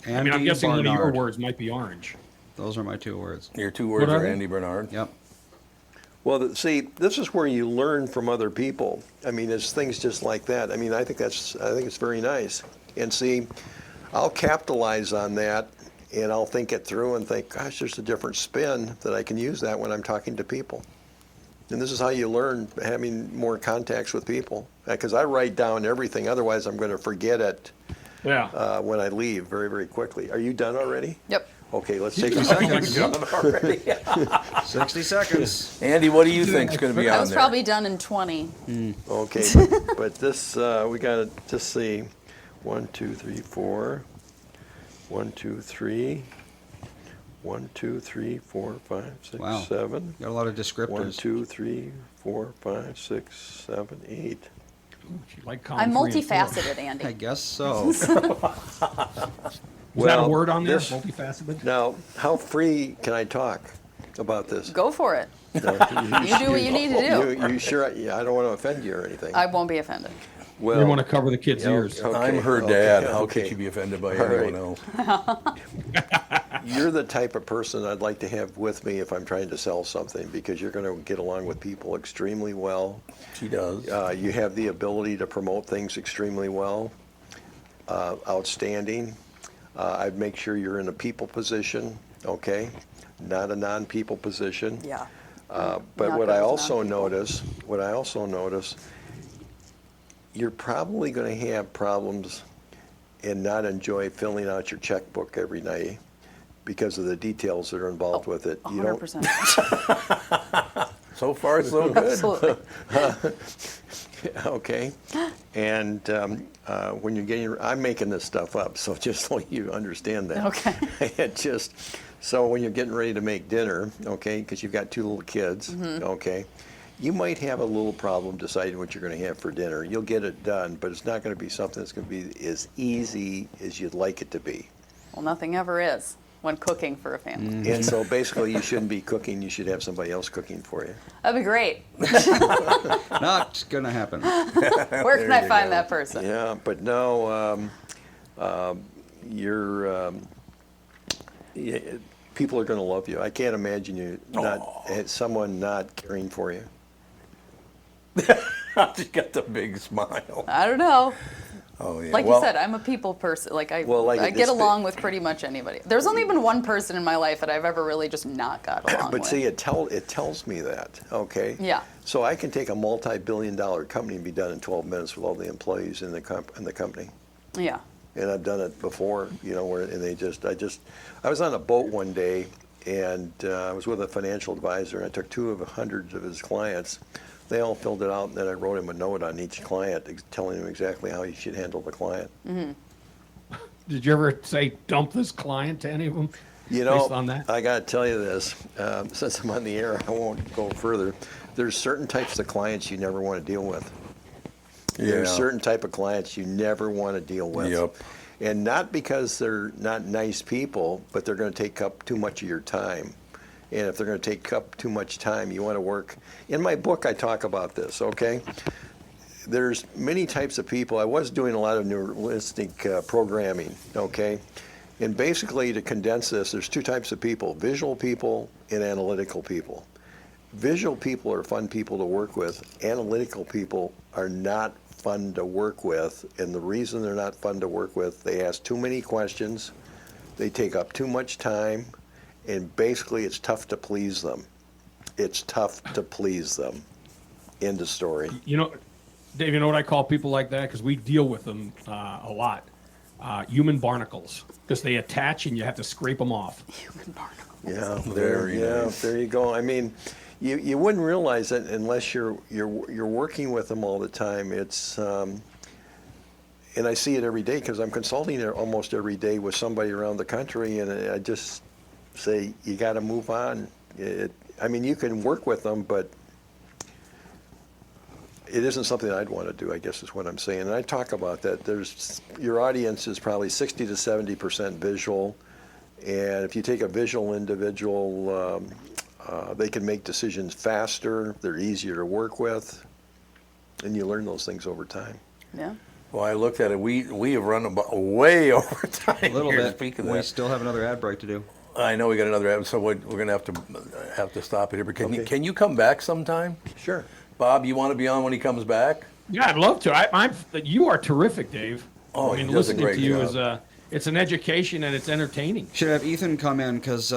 Andy I mean, I'm guessing one of your Barnard. words might be orange. Those are my 2 words. Your 2 words are are they? Andy Bernard. Yep. Well, see, this is where you learn from other people. I mean, it's things just like that. I mean, I think it's very nice. And see, I'll capitalize on that, and I'll think it through and think, gosh, there's a different spin that I can use that when I'm talking to people. And this is how you learn having more contacts with people. Because I write down everything, otherwise I'm going to forget it. Yeah. when I leave very, very quickly. Are you done already? Yep. Okay, let's take 60 a seconds. Already. 60 seconds. Andy, what do you think's going to be I on was there? probably done in 20. Okay, but this, we got to just see. 1, 2, 3, 4. 1, 2, 3. 1, 2, 3, 4, 5, 6, Wow. 7. Got a lot of 1, descriptors. 2, 3, 4, 5, 6, 7, 8. She liked column I'm 3 and 4. multifaceted, I Andy. guess so. Is that a Well, word on there? this- Multifaceted? Now, how free can I talk about this? Go for it. No, You do what you need to do. You sure? Yeah, I don't want to offend you or anything. I won't be offended. Well, We want to cover the kids' yeah, ears. okay, I'm her dad. How okay. could you be offended by All anyone right. else? You're the type of person I'd like to have with me if I'm trying to sell something, because you're going to get along with people extremely well. She does. You have the ability to promote things extremely well. Outstanding. I'd make sure you're in a people position, okay? Not a non-people position. Yeah. But Not what good I with also non-people. notice, you're probably going to have problems and not enjoy filling out your checkbook every night because of the details that are involved with it. You don't, 100%. So far, so good. Absolutely. okay? And when you're getting, I'm making this stuff up, so just so you understand that. Okay. It just, so when you're getting ready to make dinner, okay, because you've got 2 little kids, Mm-hmm. okay, you might have a little problem deciding what you're going to have for dinner. You'll get it done, but it's not going to be something that's going to be as easy as you'd like it to be. Well, nothing ever is when cooking for a family. And so basically, you shouldn't be cooking. You should have somebody else cooking for you. That'd be great. Not gonna happen. Where can I you find go. that person? Yeah, but no, you're. Yeah, people are going to love you. I can't imagine you not someone not caring for you. She got the big smile. I don't know. Oh yeah. Like well, you said, I'm a people person. Like I Well, like I it's get been- along with pretty much anybody. There's only been one person in my life that I've ever really just not got along But with. see, it tells me that, okay? Yeah. So I can take a multi-billion-dollar company and be done in 12 minutes with all the employees in the company. Yeah. And I've done it before, you know, where and I was on a boat one day, and I was with a financial advisor, and I took 200 of his clients. They all filled it out, and then I wrote him a note on each client, telling him exactly how he should handle the client. Did you ever say dump this client to any of them? You know, based on that? I got to tell you this. Since I'm on the air, I won't go further. There's certain types of clients you never want to deal with. There's Yeah. certain type of clients you never want to deal with. Yep. And not because they're not nice people, but they're going to take up too much of your time. And if they're going to take up too much time, you want to work. In my book, I talk about this, okay? There's many types of people. I was doing a lot of neuralistic programming, okay? And basically, to condense this, there's 2 types of people, visual people and analytical people. Visual people are fun people to work with. Analytical people are not fun to work with. And the reason they're not fun to work with, they ask too many questions, they take up too much time, and basically it's tough to please them. It's tough to please them. End of story. You know, Dave, you know what I call people like that? Because we deal with them a lot. Human barnacles. Because they attach and you have to scrape them off. Human barnacle. Yeah, Very nice. there you go. I mean, you wouldn't realize it unless you're working with them all the time. It's and I see it every day because I'm consulting almost every day with somebody around the country, and I just say you got to move on. I mean, you can work with them, but it isn't something I'd want to do, I guess is what I'm saying. And I talk about that. Your audience is probably 60 to 70% visual. And if you take a visual individual, they can make decisions faster. They're easier to work with. And you learn those things over time. Yeah. Well, I looked at it. We have run about way over time. A little here, bit. Speaking of We that. still have another ad break to do. I know we got another episode. We're going to have to stop it here. But Okay. can you come back sometime? Sure. Bob, you want to be on when he comes back? Yeah, I'd love to. You are terrific, Dave. Oh, I mean, he does a listening great to you job. it's an education and it's entertaining. Should have Ethan come in because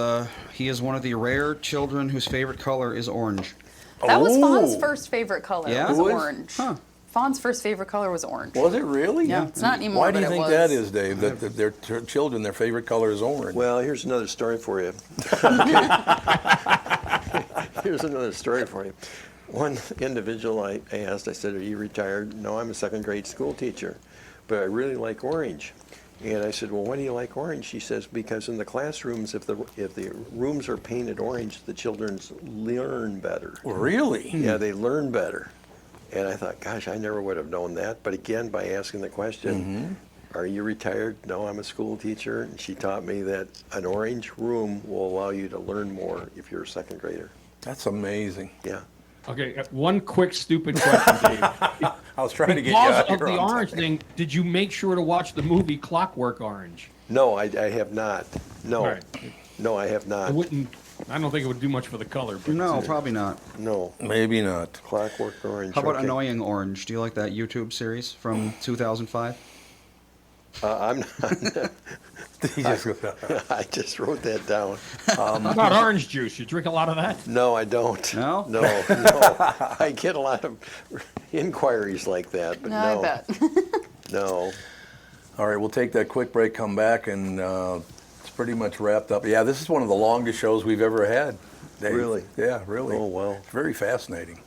he is one of the rare children whose favorite color is orange. That was Fawn's Oh. first favorite color. Yeah? Was It was? orange. Huh. Fawn's first favorite color was orange. Was it really? Yeah, it's not anymore. Why do you but it think was. that is, Dave? That their children, their favorite color is orange. Well, here's another story for you. Here's another story for you. One individual I asked, I said, "Are you retired?" "No, I'm a second grade school teacher, but I really like orange." And I said, "Well, why do you like orange?" She says, "Because in the classrooms, if the rooms are painted orange, the children learn better." Really? Yeah, they learn better. And I thought, gosh, I never would have known that. But again, by asking the question, "Are you retired?" "No, I'm a school teacher." And she taught me that an orange room will allow you to learn more if you're a second grader. That's amazing. Yeah. Okay, one quick stupid question, Dave. I was trying to get you Because out of here the on orange time. thing, did you make sure to watch the movie Clockwork Orange? No, I have not. No. All right. No, I have not. I don't think it would do much for the color. But No, probably not. No. Maybe not. Clockwork Orange. How about okay. Annoying Orange? Do you like that YouTube series from 2005? I'm not. He just- I just wrote that down. How about orange juice? You drink a lot of that? No, I don't. No? No. I get a lot of inquiries like that, but No, no. I bet. No. All right, we'll take that quick break, come back, and it's pretty much wrapped up. Yeah, this is one of the longest shows we've ever had, Dave. Really? Yeah, really. Oh, wow. It's very fascinating.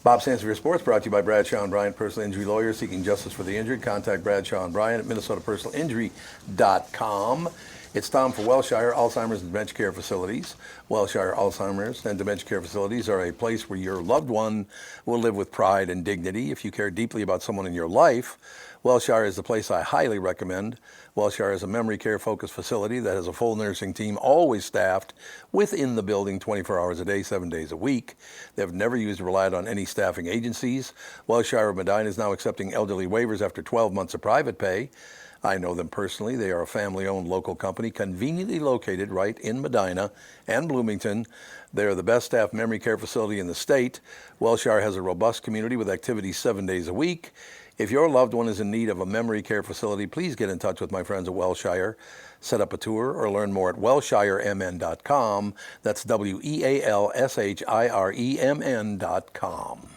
Bob Sansevier Sports brought to you by Bradshaw and Bryant, personal injury lawyers seeking justice for the injured. Contact Bradshaw and Bryant at minnesotapersonalinjury.com. It's Tom for Wellshire Alzheimer's and Dementia Care Facilities. Wellshire Alzheimer's and Dementia Care Facilities are a place where your loved one will live with pride and dignity. If you care deeply about someone in your life, Wellshire is the place I highly recommend. Wellshire is a memory care focused facility that has a full nursing team, always staffed within the building 24 hours a day, 7 days a week. They've never used or relied on any staffing agencies. Wellshire of Medina is now accepting elderly waivers after 12 months of private pay. I know them personally. They are a family-owned local company conveniently located right in Medina and Bloomington. They are the best staffed memory care facility in the state. Wellshire has a robust community with activities 7 days a week. If your loved one is in need of a memory care facility, please get in touch with my friends at Wellshire. Set up a tour or learn more at wellshiremn.com. That's WEALSHIREMN.com.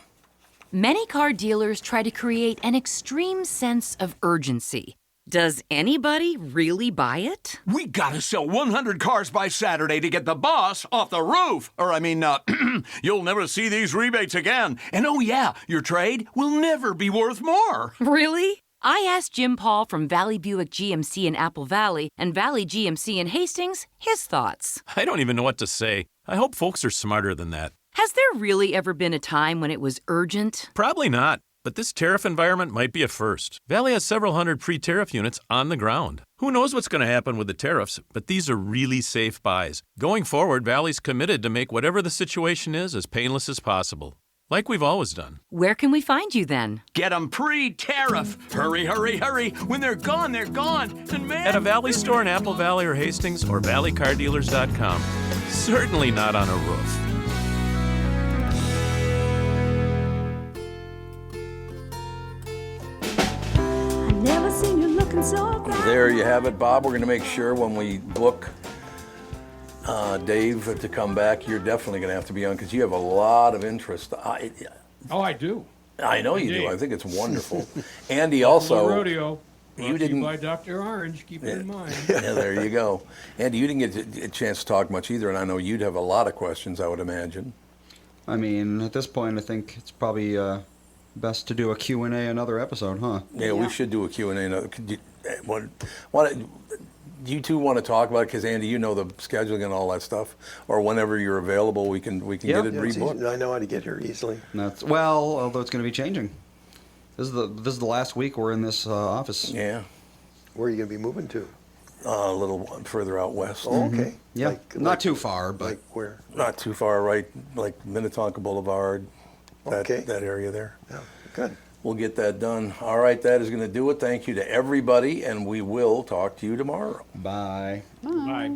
Many car dealers try to create an extreme sense of urgency. Does anybody really buy it? We gotta sell 100 cars by Saturday to get the boss off the roof. You'll never see these rebates again. And oh yeah, your trade will never be worth more. Really? I asked Jim Paul from Valley Buick GMC in Apple Valley and Valley GMC in Hastings his thoughts. I don't even know what to say. I hope folks are smarter than that. Has there really ever been a time when it was urgent? Probably not. But this tariff environment might be a first. Valley has several hundred pre-tariff units on the ground. Who knows what's going to happen with the tariffs, but these are really safe buys. Going forward, Valley's committed to make whatever the situation is as painless as possible, like we've always done. Where can we find you then? Get them pre-tariff. Hurry, hurry, hurry. When they're gone, they're gone. And man, At a Valley store in Apple Valley or Hastings or valleycardealers.com. Certainly not on a roof. There you have it, Bob. We're going to make sure when we book Dave to come back, you're definitely going to have to be on because you have a lot of interest. I do. I know you do. Indeed. I think it's wonderful. Andy also. Rodeo. You You didn't- didn't by Dr. Orange. Keep it in mind. Yeah, there you go. Andy, you didn't get a chance to talk much either, and I know you'd have a lot of questions, I would imagine. I mean, at this point, I think it's probably best to do a Q&A another episode, huh? Yeah, we should do a Q&A. Do you two want to talk about it? Because, Andy, you know the scheduling and all that stuff. Or whenever you're available, we can get it Yeah, it's rebooked. easy. I know how to get here easily. That's, well, although it's going to be changing. This is the last week we're in this office. Yeah, Where are you going to be moving to? a little further out west. Oh, okay. Yeah, not too far, but Like where? Not too far, right? Like Minnetonka Boulevard, that Okay. area there. Yeah, good. We'll get that done. All right, that is going to do it. Thank you to everybody, and we will talk to you tomorrow. bye. Bye.